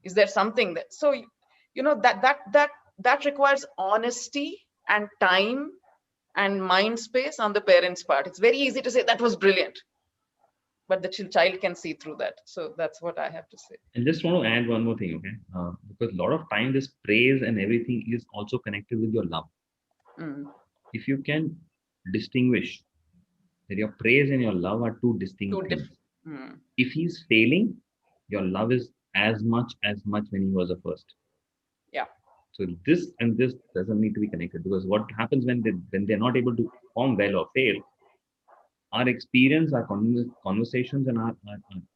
S5: Is there something that, so that requires honesty and time and mind space on the parents' part. It's very easy to say that was brilliant, but the child can see through that. So that's what I have to say.
S4: And just want to add one more thing, okay? Because a lot of time this praise and everything is also connected with your love. If you can distinguish that your praise and your love are two distinct things. If he's failing, your love is as much when he was a first.
S5: Yeah.
S4: So this and this doesn't need to be connected, because what happens when they're not able to perform well or fail, our experience, our conversations, and our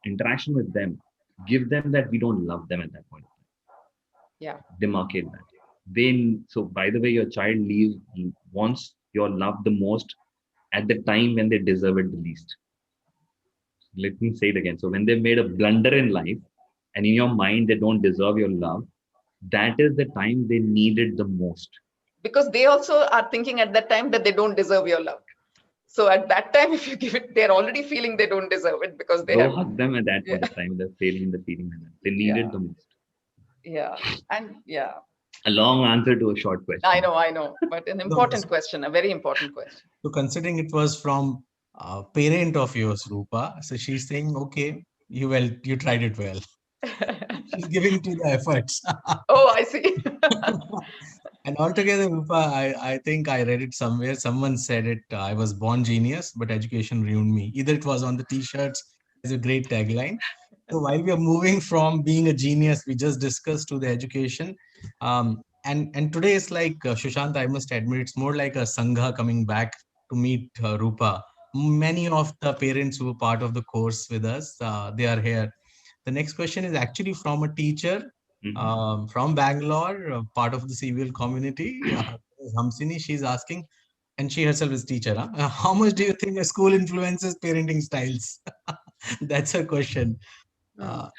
S4: interaction with them give them that we don't love them at that point.
S5: Yeah.
S4: Demarcate that. So by the way, your child wants your love the most at the time when they deserve it the least. Let me say it again. So when they've made a blunder in life, and in your mind they don't deserve your love, that is the time they need it the most.
S5: Because they also are thinking at that time that they don't deserve your love. So at that time, if you give it, they're already feeling they don't deserve it, because they
S4: hug them at that point of time. They're failing the feeling. They need it the most.
S5: Yeah. And yeah.
S4: A long answer to a short question.
S5: I know, but an important question, a very important question.
S1: So considering it was from a parent of yours, Rupa, so she's saying, okay, you tried it well. She's giving to the efforts.
S5: Oh, I see.
S1: And altogether, Rupa, I think I read it somewhere. Someone said it, I was born genius, but education ruined me. Either it was on the t-shirts, it's a great tagline. So while we are moving from being a genius, we just discussed to the education. And today it's like, Sushant, I must admit, it's more like a Sangha coming back to meet Rupa. Many of the parents who were part of the course with us, they are here. The next question is actually from a teacher from Bangalore, part of the CVL community. Hamsini, she's asking, and she herself is teacher. How much do you think a school influences parenting styles? That's her question.
S4: A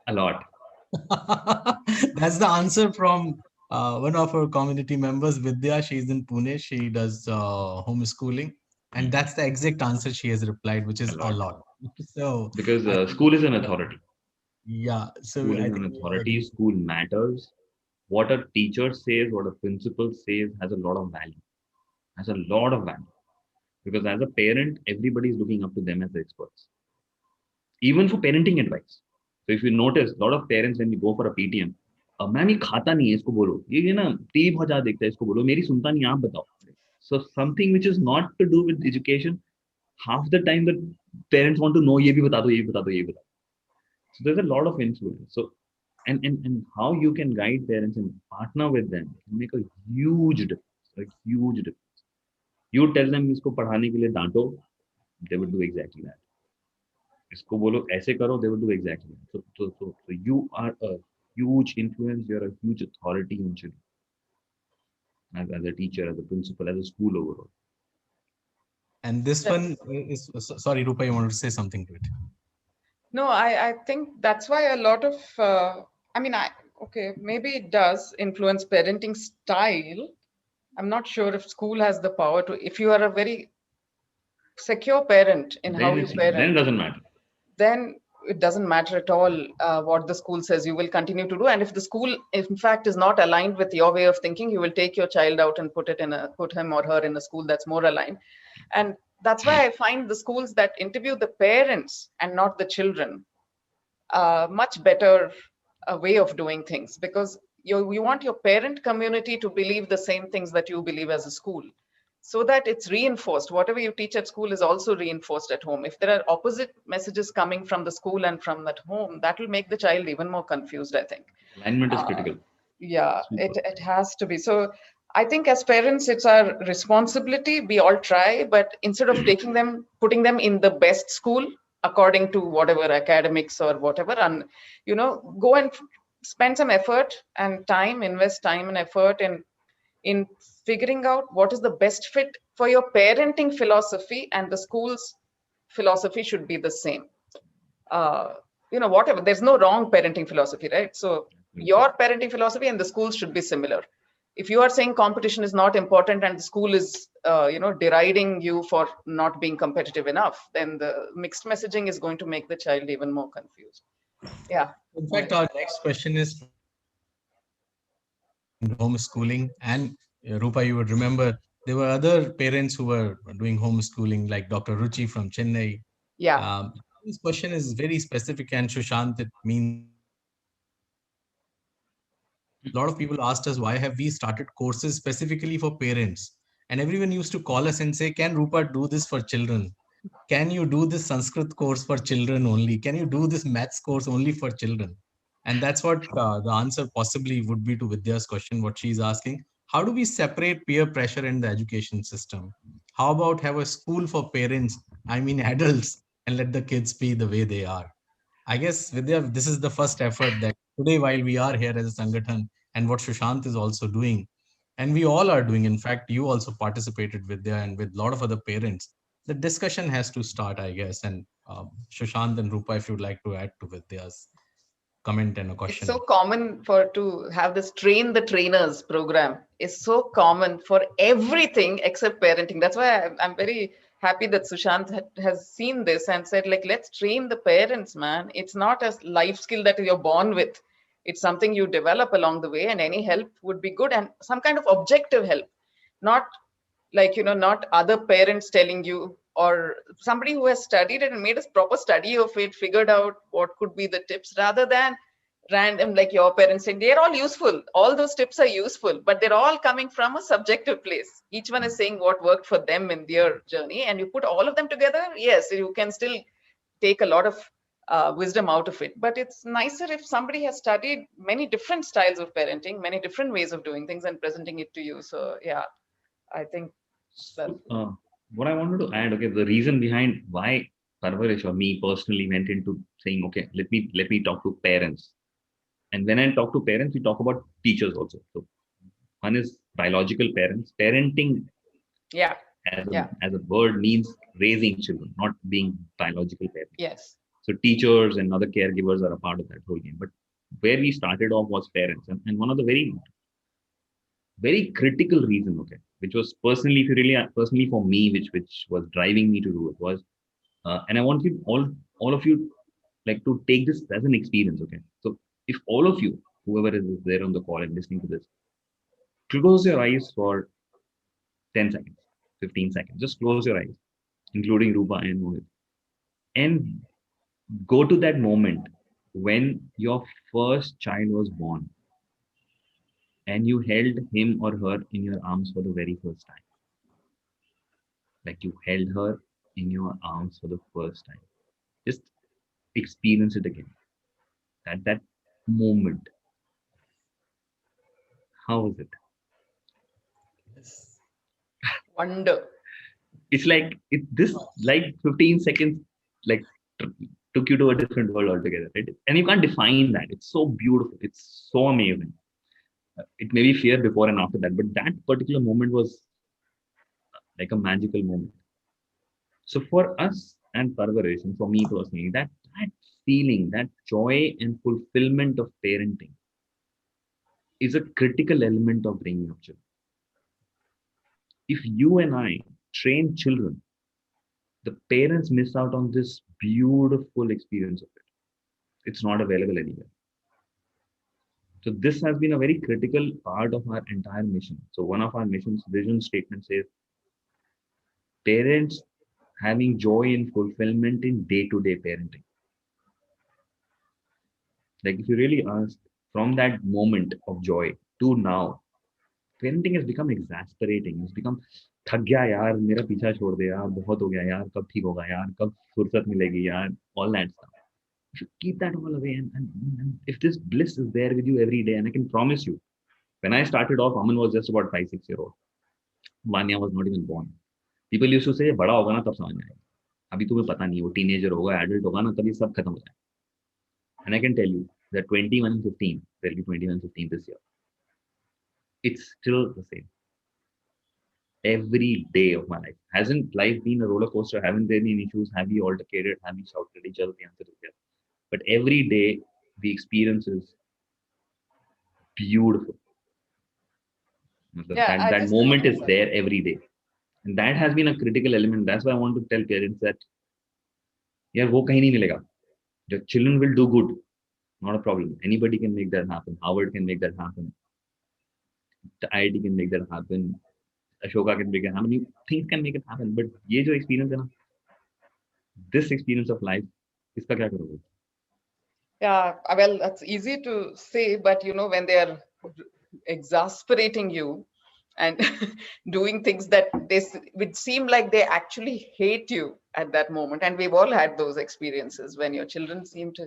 S4: lot.
S1: That's the answer from one of our community members, Vidya. She's in Pune. She does homeschooling. And that's the exact answer she has replied, which is a lot. So
S4: because school is an authority.
S1: Yeah. So
S4: school is an authority. School matters. What a teacher says, what a principal says has a lot of value. Because as a parent, everybody is looking up to them as the experts. Even for parenting advice. So if you notice, a lot of parents, when we go for a PTM, ma'am ये खाता नहीं है, इसको बोलो, ये ना TV बहुत ज़्यादा देखता है, इसको बोलो, मेरी सुनता नहीं, आप बताओ. So something which is not to do with education, half the time the parents want to know, ये भी बता दो. So there's a lot of influence. So and how you can guide parents and partner with them can make a huge difference. You tell them इसको पढ़ाने के लिए डांटो, they will do exactly that. इसको बोलो ऐसे करो, they will do exactly that. So you are a huge influence. You're a huge authority on children. As a teacher, as a principal, as a school overall.
S1: And this one is, sorry, Rupa, you wanted to say something to it?
S5: No, I think that's why a lot of, maybe it does influence parenting style. I'm not sure if school has the power to, if you are a very secure parent in how you parent.
S4: Then it doesn't matter.
S5: Then it doesn't matter at all what the school says. You will continue to do. And if the school, in fact, is not aligned with your way of thinking, you will take your child out and put him or her in a school that's more aligned. And that's why I find the schools that interview the parents and not the children much better way of doing things, because you want your parent community to believe the same things that you believe as a school. so that it's reinforced. Whatever you teach at school is also reinforced at home. If there are opposite messages coming from the school and from that home, that will make the child even more confused, I think.
S4: Alignment is critical.
S5: Yeah,
S4: Super.
S5: it has to be. So I think as parents, it's our responsibility. We all try, but instead of putting them in the best school according to whatever academics or whatever, and go and spend some effort and time, invest time and effort in figuring out what is the best fit for your parenting philosophy, and the school's philosophy should be the same. Whatever, there's no wrong parenting philosophy, right? So your parenting philosophy and the schools should be similar. If you are saying competition is not important and the school is deriding you for not being competitive enough, then the mixed messaging is going to make the child even more confused. Yeah.
S1: In fact, our next question is homeschooling, and Rupa, you would remember there were other parents who were doing homeschooling, like Dr. Ruchi from Chennai.
S5: Yeah.
S1: This question is very specific, and Sushant, it means a lot of people asked us, why have we started courses specifically for parents? And everyone used to call us and say, can Rupa do this for children? Can you do this Sanskrit course for children only? Can you do this maths course only for children? And that's what the answer possibly would be to Vidya's question, what she's asking. How do we separate peer pressure in the education system? How about have a school for parents, I mean adults, and let the kids be the way they are? I guess, Vidya, this is the first effort that today, while we are here as a Sangathan, and what Sushant is also doing, and we all are doing, in fact, you also participated, Vidya, and with a lot of other parents, the discussion has to start, I guess. And Sushant and Rupa, if you'd like to add to Vidya's comment and a question.
S5: It's so common to have this train the trainers program is so common for everything except parenting. That's why I'm very happy that Sushant has seen this and said, like, let's train the parents, man. It's not a life skill that you're born with. It's something you develop along the way, and any help would be good, and some kind of objective help, not like, not other parents telling you, or somebody who has studied it and made a proper study of it, figured out what could be the tips, rather than random, like your parents saying. They're all useful. All those tips are useful, but they're all coming from a subjective place. Each one is saying what worked for them in their journey, and you put all of them together. Yes, you can still take a lot of wisdom out of it. But it's nicer if somebody has studied many different styles of parenting, many different ways of doing things, and presenting it to you. So yeah, I think
S4: what I wanted to add, okay, the reason behind why Parvarish or me personally went into saying, okay, let me talk to parents. And when I talk to parents, we talk about teachers also. So one is biological parents. Parenting,
S5: yeah,
S4: as a word, means raising children, not being biological parents.
S5: Yes.
S4: So teachers and other caregivers are a part of that whole game. But where we started off was parents, and one of the very, very critical reason, okay, which was personally for me, which was driving me to do it was, and I want you all of you like to take this as an experience, okay. So if all of you, whoever is there on the call and listening to this, close your eyes for 10 seconds, 15 seconds, just close your eyes, including Rupa and Mohit, and go to that moment when your first child was born and you held him or her in your arms for the very first time. Like you held her in your arms for the first time. Just experience it again. That moment. How was it?
S1: Yes.
S5: Wonder.
S4: It's like this 15 seconds like took you to a different world altogether, right? And you can't define that. It's so beautiful. It's so amazing. It may be fear before and after that, but that particular moment was like a magical moment. So for us and Parvarish, and for me personally, that feeling, that joy and fulfillment of parenting is a critical element of bringing up children. If you and I train children, the parents miss out on this beautiful experience of it. It's not available anywhere. So this has been a very critical part of our entire mission. So one of our mission's vision statements says, parents having joy and fulfillment in day-to-day parenting. Like if you really ask, from that moment of joy to now, parenting has become exasperating. It's become थक गया यार, मेरा पीछा छोड़ दे यार, बहुत हो गया यार, कब ठीक होगा यार, कब फुर्सत मिलेगी यार, all that stuff. You should keep that all away. And if this bliss is there with you every day, and I can promise you, when I started off, Aman was just about 5-6 year old. Vanya was not even born. People used to say, बड़ा होगा ना तब समझ में आएगा. अभी तुम्हें पता नहीं, वो टीनेजर होगा, एडल्ट होगा ना, तभी सब खत्म हो जाएगा. And I can tell you that 21 and 15, there'll be 21 and 15 this year. It's still the same. Every day of my life. Hasn't life been a roller coaster? Haven't there been issues? Have we altercated? Have we shouted at each other? The answer is yes. But every day, the experience is beautiful. That moment is there every day. And that has been a critical element. That's why I want to tell parents that, yeah, wo kahin nahi milega. Your children will do good. Not a problem. Anybody can make that happen. Harvard can make that happen. The IIT can make that happen. Ashoka can make it happen. Things can make it happen. But ये जो experience है ना, this experience of life, इसका क्या करोगे?
S5: Yeah, well, that's easy to say, but when they are exasperating you and doing things that would seem like they actually hate you at that moment, and we've all had those experiences when your children seem to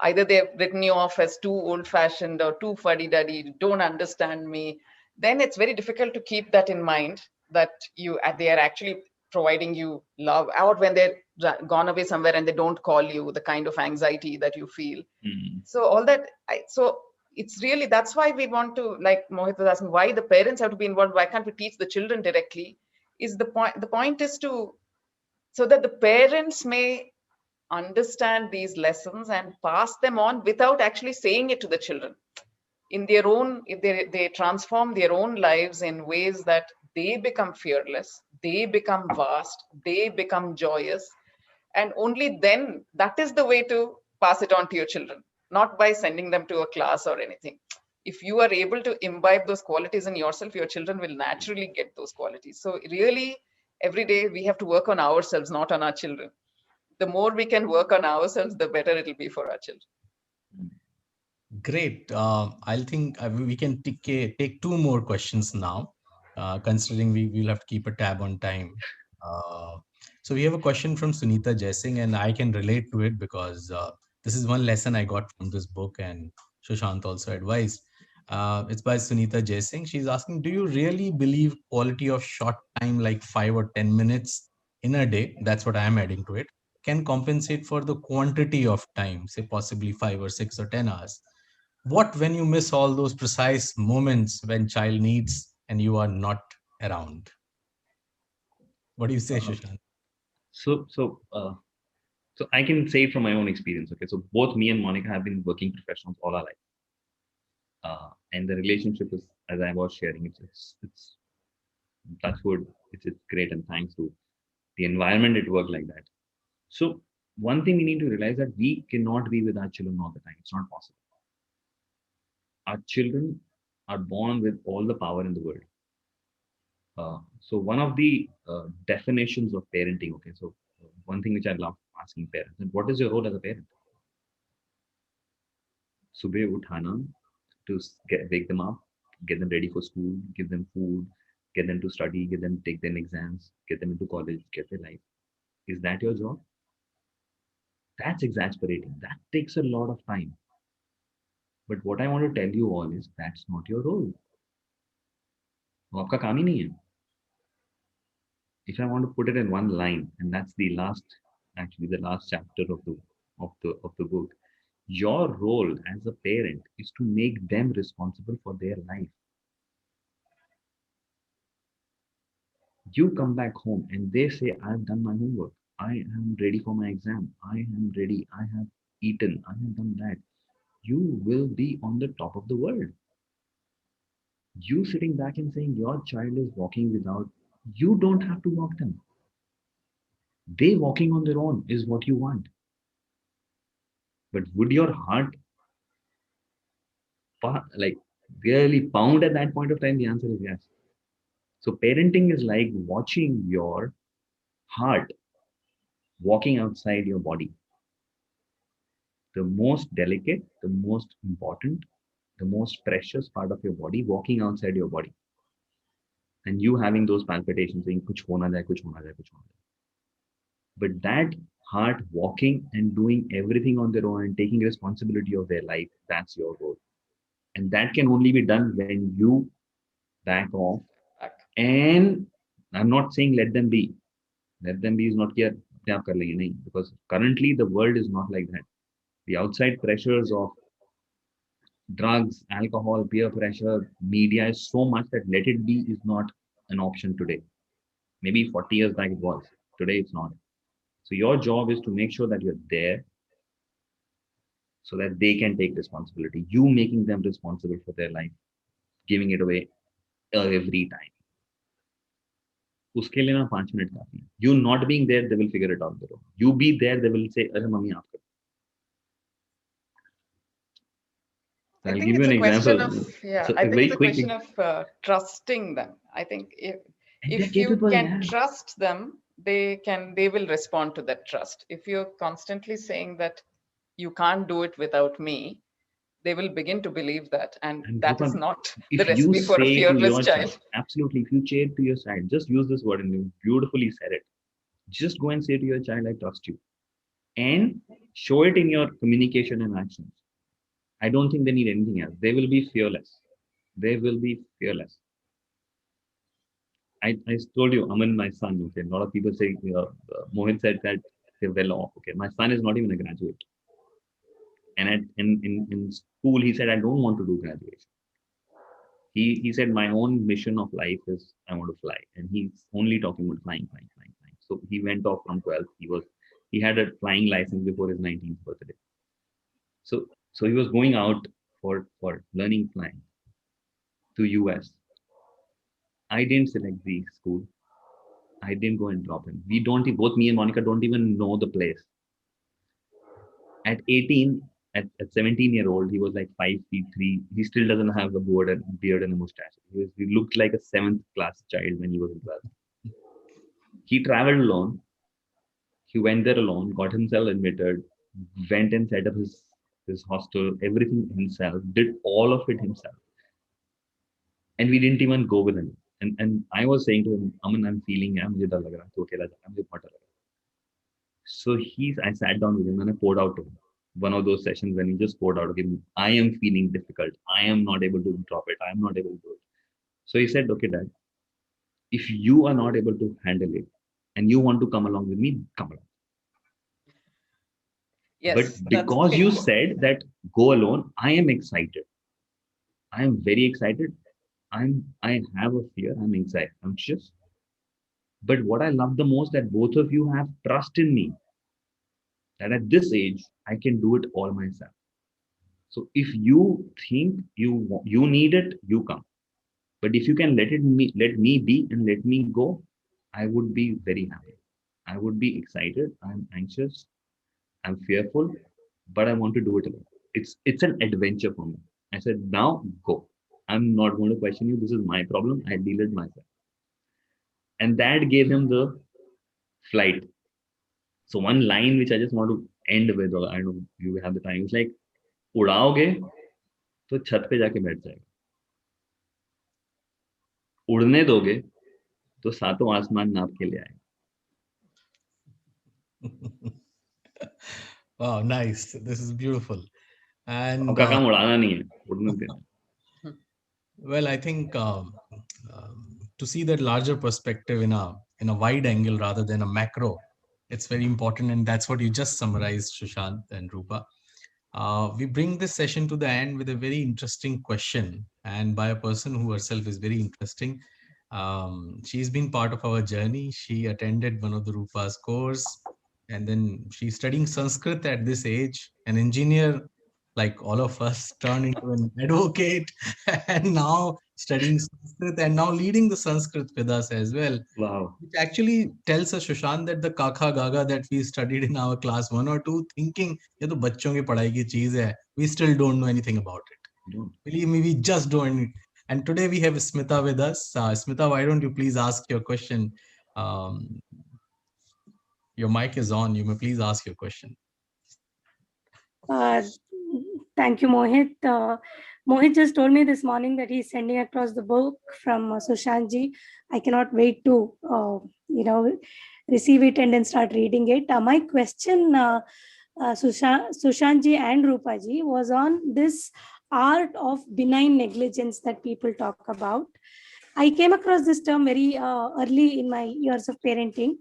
S5: either they've written you off as too old-fashioned or too fuddy-duddy, don't understand me. Then it's very difficult to keep that in mind, that they are actually providing you love, or when they're gone away somewhere and they don't call you, the kind of anxiety that you feel. So all that, so it's really, that's why we want to, like Mohit was asking, why the parents have to be involved, why can't we teach the children directly, is the point. The point is so that the parents may understand these lessons and pass them on without actually saying it to the children. In their own, if they transform their own lives in ways that they become fearless, they become vast, they become joyous, and only then that is the way to pass it on to your children, not by sending them to a class or anything. If you are able to imbibe those qualities in yourself, your children will naturally get those qualities. So really, every day we have to work on ourselves, not on our children. The more we can work on ourselves, the better it'll be for our children.
S1: Great. I think we can take two more questions now, considering we will have to keep a tab on time. So we have a question from Sunita Jaising, and I can relate to it because this is one lesson I got from this book, and Sushant also advised. It's by Sunita Jaising. She's asking, do you really believe quality of short time, like 5 or 10 minutes in a day, that's what I'm adding to it, can compensate for the quantity of time, say possibly 5 or 6 or 10 hours? What when you miss all those precise moments when child needs and you are not around? What do you say, Sushant?
S4: So I can say it from my own experience. Okay, so both me and Monica have been working professionals all our life, and the relationship is, as I was sharing, it's touch wood, it's great, and thanks to the environment, it worked like that. So one thing we need to realize that we cannot be with our children all the time. It's not possible. Our children are born with all the power in the world. So one of the definitions of parenting, okay, so one thing which I love asking parents, and what is your role as a parent? Subah uthana, to wake them up, get them ready for school, give them food, get them to study, get them to take them exams, get them into college, get their life. Is that your job? That's exasperating. That takes a lot of time. But what I want to tell you all is that's not your role. वो आपका काम ही नहीं है. If I want to put it in one line, and that's the last chapter of the book, your role as a parent is to make them responsible for their life. You come back home and they say, I've done my homework, I am ready for my exam, I am ready, I have eaten, I have done that. You will be on the top of the world. You sitting back and saying your child is walking without, you don't have to walk them. They walking on their own is what you want. But would your heart like really pound at that point of time? The answer is yes. So parenting is like watching your heart walking outside your body. The most delicate, the most important, the most precious part of your body walking outside your body. and you having those palpitations saying kuch hona jaye, kuch hona jaye, kuch hona jaye. But that heart walking and doing everything on their own and taking responsibility of their life, that's your role. And that can only be done when you back off. And I'm not saying let them be. Let them be is not here, because currently the world is not like that. The outside pressures of drugs, alcohol, peer pressure, media is so much that let it be is not an option today. Maybe 40 years back it was. Today it's not. So your job is to make sure that you're there so that they can take responsibility. You making them responsible for their life, giving it away every time. उसके लिए ना 5 minute काफी है. You not being there, they will figure it out. You be there, they will say, "अरे mummy आप करो."
S5: I
S4: I'll
S5: think
S4: give you
S5: it's
S4: an
S5: a question
S4: example.
S5: of, yeah,
S4: So,
S5: I think
S4: very
S5: it's a
S4: quick-
S5: question of trusting them. I think
S4: And
S5: if
S4: they're
S5: you
S4: capable,
S5: can
S4: yeah.
S5: trust them, they will respond to that trust. If you're constantly saying that you can't do it without me, they will begin to believe that, and that is
S4: Rupa,
S5: not
S4: if
S5: the
S4: you
S5: recipe for a
S4: say to your
S5: fearless child.
S4: child, absolutely, if you say to your child, just use this word and you beautifully said it. Just go and say to your child, "I trust you," and show it in your communication and actions. I don't think they need anything else. They will be fearless. They will be fearless. I told you, Aman, my son. Okay, a lot of people say, Mohit said that they're well off. Okay, my son is not even a graduate, and in school he said, "I don't want to do graduation." He said, "My own mission of life is I want to fly," and he's only talking about flying, flying, flying, flying. So he went off from 12th. He had a flying license before his 19th birthday. So he was going out for learning flying to US. I didn't select the school. I didn't go and drop him. Both me and Monica don't even know the place. At 18, at 17-year-old, he was like 5'3". He still doesn't have a beard and a mustache. He looked like a 7th class child when he was in 12th. He traveled alone. He went there alone, got himself admitted, went and set up his hostel, everything himself, did all of it himself. And we didn't even go with him. And I was saying to him, "Aman, I'm feeling, mujhe dar lag raha, tu akela ja, mujhe bahut dar lag raha." So I sat down with him and I poured out to him. One of those sessions when he just poured out, "Okay, I am feeling difficult. I am not able to drop it. I am not able to do it." So he said, "Okay, Dad, if you are not able to handle it and you want to come along with me, come along."
S5: Yes,
S4: But
S5: that's the
S4: because
S5: thing.
S4: you said that go alone, I am excited. I am very excited. I have a fear. I'm anxious. But what I love the most that both of you have trust in me. That at this age, I can do it all myself. So if you think you need it, you come. But if you can let me be and let me go, I would be very happy. I would be excited. I'm anxious. I'm fearful, but I want to do it alone. It's an adventure for me. I said, now go. I'm not going to question you. This is my problem. I deal it myself. And that gave him the flight. So one line which I just want to end with, or I don't know if you have the time, it's like, उड़ाओगे तो छत पे जाके बैठ जाएगा, उड़ने दोगे तो सातों आसमान नाप के ले आएगा.
S1: Wow, nice. This is beautiful. And
S4: आपका काम उड़ाना नहीं है, उड़ने देना.
S1: well, I think to see that larger perspective in a wide angle rather than a macro, it's very important, and that's what you just summarized, Sushant and Rupa. We bring this session to the end with a very interesting question, and by a person who herself is very interesting. She's been part of our journey. She attended one of the Rupa's course, and then she's studying Sanskrit at this age. An engineer like all of us turned into an advocate, and now studying Sanskrit and now leading the Sanskrit with us as well.
S4: Wow.
S1: Which actually tells us, Sushant, that the Kaka Gaga that we studied in our class 1 or 2, thinking, ye to bachchon ki padhai ki cheez hai, we still don't know anything about it. Believe me, we just don't. And today we have Smita with us. Smita, why don't you please ask your question? Your mic is on. You may please ask your question.
S6: Thank you, Mohit. Mohit just told me this morning that he's sending across the book from Sushantji. I cannot wait to, receive it and then start reading it. My question, Sushantji and Rupaji, was on this art of benign negligence that people talk about. I came across this term very early in my years of parenting.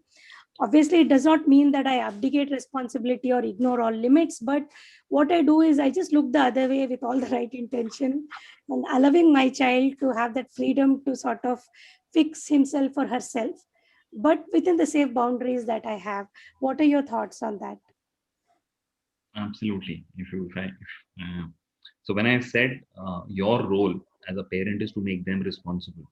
S6: Obviously, it does not mean that I abdicate responsibility or ignore all limits, but what I do is I just look the other way with all the right intention and allowing my child to have that freedom to sort of fix himself or herself, but within the safe boundaries that I have. What are your thoughts on that?
S4: Absolutely. So when I said your role as a parent is to make them responsible.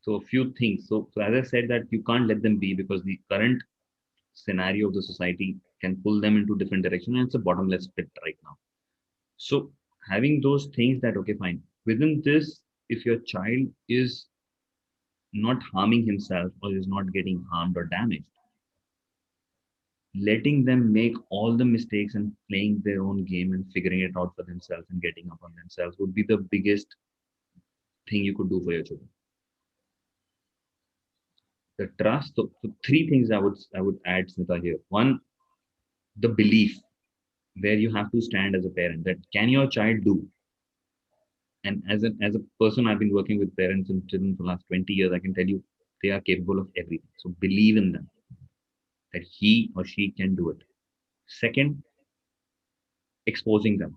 S4: So a few things. So as I said, that you can't let them be, because the current scenario of the society can pull them into different direction, and it's a bottomless pit right now. So having those things that, okay, fine, within this, if your child is not harming himself or is not getting harmed or damaged, letting them make all the mistakes and playing their own game and figuring it out for themselves and getting up on themselves would be the biggest thing you could do for your children. The trust. So three things I would add, Smita, here. One, the belief, where you have to stand as a parent, that can your child do? And as a person, I've been working with parents and children for the last 20 years, I can tell you they are capable of everything. So believe in them, that he or she can do it. Second, exposing them.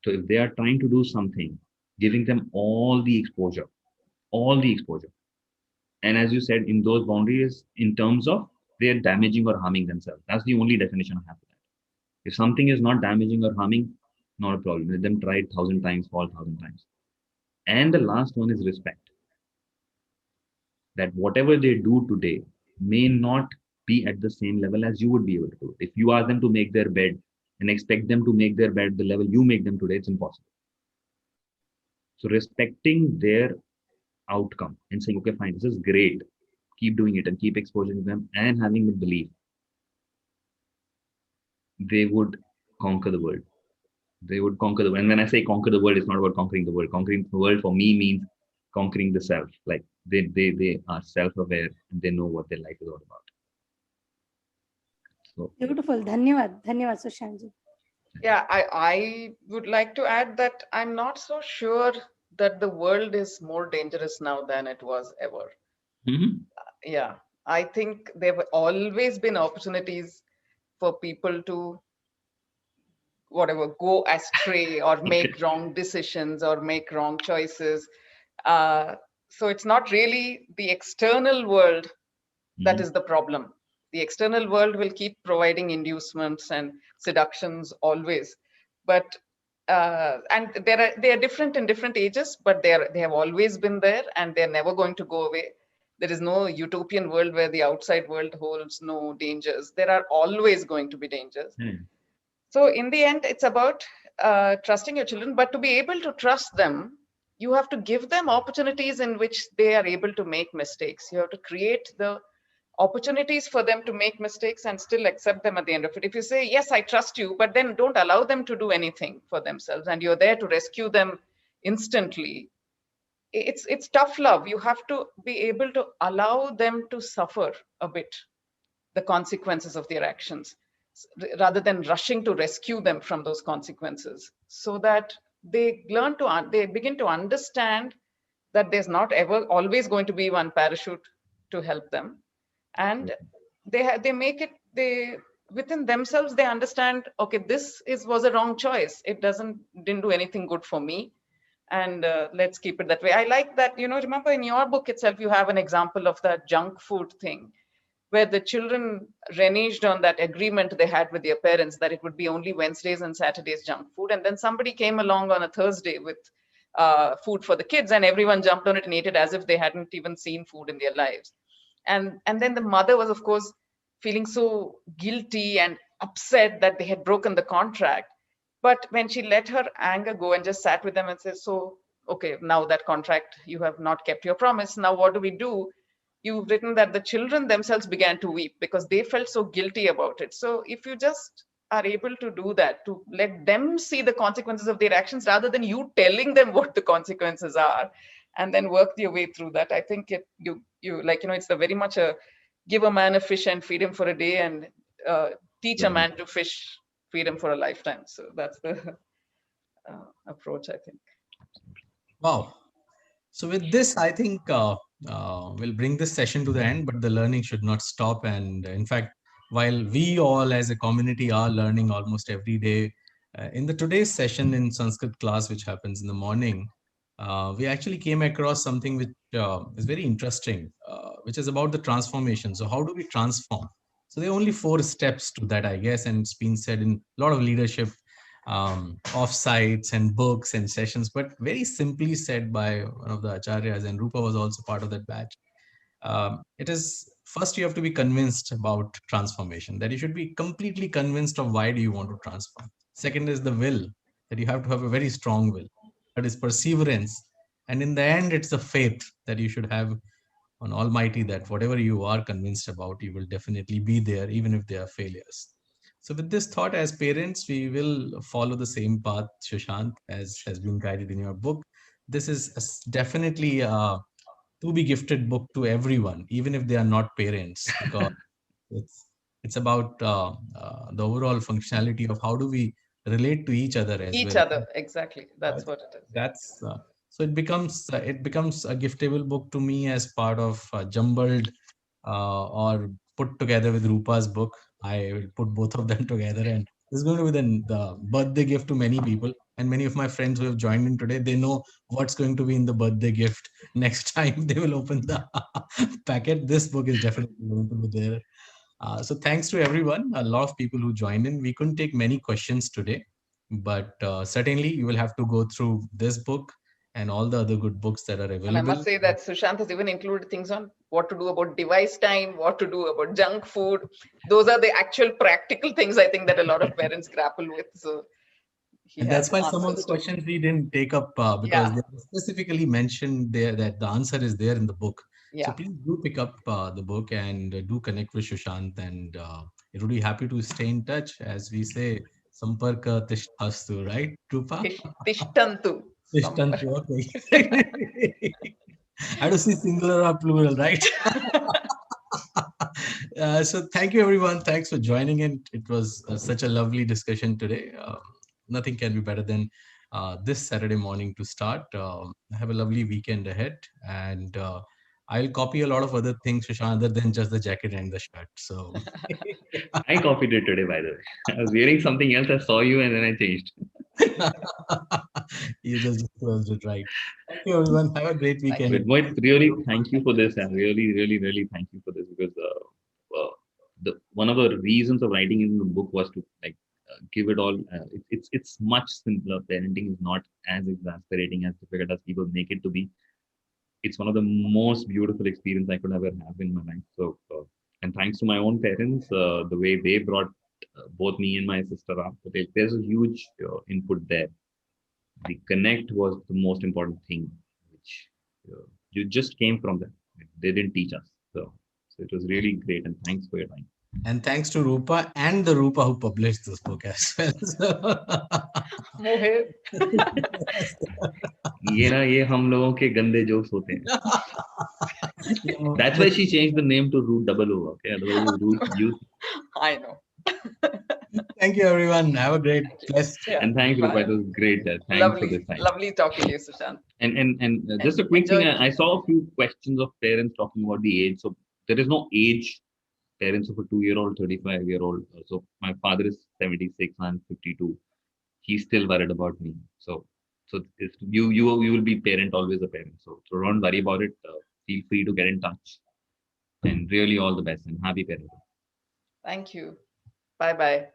S4: So if they are trying to do something, giving them all the exposure. And as you said, in those boundaries, in terms of they are damaging or harming themselves. That's the only definition I have for that. If something is not damaging or harming, not a problem. Let them try it 1,000 times, fall 1,000 times. And the last one is respect. That whatever they do today may not be at the same level as you would be able to do. If you ask them to make their bed and expect them to make their bed the level you make them today, it's impossible. So respecting their outcome and saying, okay, fine, this is great. Keep doing it and keep exposing them and having the belief, they would conquer the world. They would conquer the world. And when I say conquer the world, it's not about conquering the world. Conquering the world for me means conquering the self. Like they are self-aware and they know what their life is all about. So
S6: beautiful. Dhanyavad, Sushantji.
S5: Yeah, I would like to add that I'm not so sure that the world is more dangerous now than it was ever. Yeah, I think there have always been opportunities for people to go astray or make wrong decisions or make wrong choices. So it's not really the external world that is the problem. The external world will keep providing inducements and seductions always, but and they are different in different ages, but they have always been there and they're never going to go away. There is no utopian world where the outside world holds no dangers. There are always going to be dangers. So in the end, it's about trusting your children, but to be able to trust them, you have to give them opportunities in which they are able to make mistakes. You have to create the opportunities for them to make mistakes and still accept them at the end of it. If you say, yes, I trust you, but then don't allow them to do anything for themselves and you're there to rescue them instantly, it's tough love. You have to be able to allow them to suffer a bit the consequences of their actions, rather than rushing to rescue them from those consequences, so that they begin to understand that there's not ever always going to be one parachute to help them. And they make it, within themselves, they understand, okay, this was a wrong choice. It didn't do anything good for me. And let's keep it that way. I like that, remember in your book itself, you have an example of that junk food thing, where the children reneged on that agreement they had with their parents that it would be only Wednesdays and Saturdays junk food. And then somebody came along on a Thursday with food for the kids, and everyone jumped on it and ate it as if they hadn't even seen food in their lives. And then the mother was, of course, feeling so guilty and upset that they had broken the contract. But when she let her anger go and just sat with them and said, so, okay, now that contract, you have not kept your promise. Now what do we do? You've written that the children themselves began to weep because they felt so guilty about it. So if you just are able to do that, to let them see the consequences of their actions rather than you telling them what the consequences are, and then work your way through that. I think it's very much a give a man a fish and feed him for a day, and teach a man to fish, feed him for a lifetime. So that's the approach, I think.
S1: Wow. So with this, I think we'll bring this session to the end, but the learning should not stop. And in fact, while we all as a community are learning almost every day, in the today's session in Sanskrit class, which happens in the morning, we actually came across something which is very interesting, which is about the transformation. So how do we transform? So there are only 4 steps to that, I guess, and it's been said in a lot of leadership offsites and books and sessions, but very simply said by one of the acharyas, and Rupa was also part of that batch. It is, first you have to be convinced about transformation, that you should be completely convinced of why do you want to transform. Second is the will, that you have to have a very strong will. That is perseverance. And in the end, it's the faith that you should have on Almighty, that whatever you are convinced about, you will definitely be there, even if there are failures. So with this thought, as parents, we will follow the same path, Sushant, as has been guided in your book. This is definitely a to be gifted book to everyone, even if they are not parents, because it's about the overall functionality of how do we relate to each other as
S5: each
S1: well.
S5: other, exactly. That's what it is.
S1: That's so it becomes a giftable book to me as part of jumbled or put together with Rupa's book. I will put both of them together, and this is going to be the birthday gift to many people. And many of my friends who have joined in today, they know what's going to be in the birthday gift next time they will open the packet. This book is definitely going to be there. So thanks to everyone, a lot of people who joined in. We couldn't take many questions today, but certainly you will have to go through this book and all the other good books that are available.
S5: And I must say that Sushant has even included things on what to do about device time, what to do about junk food. Those are the actual practical things, I think, that a lot of parents grapple with. So
S1: and that's why some of the questions we didn't take up because they specifically mentioned there that the answer is there in the book. So please do pick up the book and do connect with Sushant, and it would be happy to stay in touch. As we say, Samparka Tishtastu, right, Rupa?
S5: Tishtantu.
S1: Tishtantu, okay. I have to see singular or plural, right? So thank you, everyone. Thanks for joining in. It was such a lovely discussion today. Nothing can be better than this Saturday morning to start. Have a lovely weekend ahead, and I'll copy a lot of other things, Sushant, other than just the jacket and the shirt. So
S4: I copied it today, by the way. I was wearing something else. I saw you, and then I changed.
S1: You just closed it, right? Thank you, everyone. Have a great weekend.
S4: Mohit, really, thank you for this. And really, really, really thank you for this, because one of the reasons of writing in the book was to give it all. It's much simpler. Parenting is not as exasperating, as difficult as people make it to be. It's one of the most beautiful experiences I could ever have in my life. So, and thanks to my own parents, the way they brought both me and my sister up, there's a huge input there. The connect was the most important thing, which you just came from them. They didn't teach us. So it was really great, and thanks for your time.
S1: And thanks to Rupa and the Rupa who published this book as well.
S5: Mohit.
S4: ये हम लोगों के गंदे jokes होते हैं. That's why she changed the name to Root Double O. Okay, otherwise Root Youth.
S5: I know.
S1: Thank you, everyone. Have a great blessed.
S4: And thanks, Rupa. It was great. Thanks for this time.
S5: Lovely talking to you, Sushant.
S4: And just a quick thing. I saw a few questions of parents talking about the age. So there is no age. Parents of a 2-year-old, 35-year-old. So my father is 76, I'm 52. He's still worried about me. So you will be parent, always a parent. So don't worry about it. Feel free to get in touch. And really all the best and happy parenting.
S5: Thank you. Bye-bye.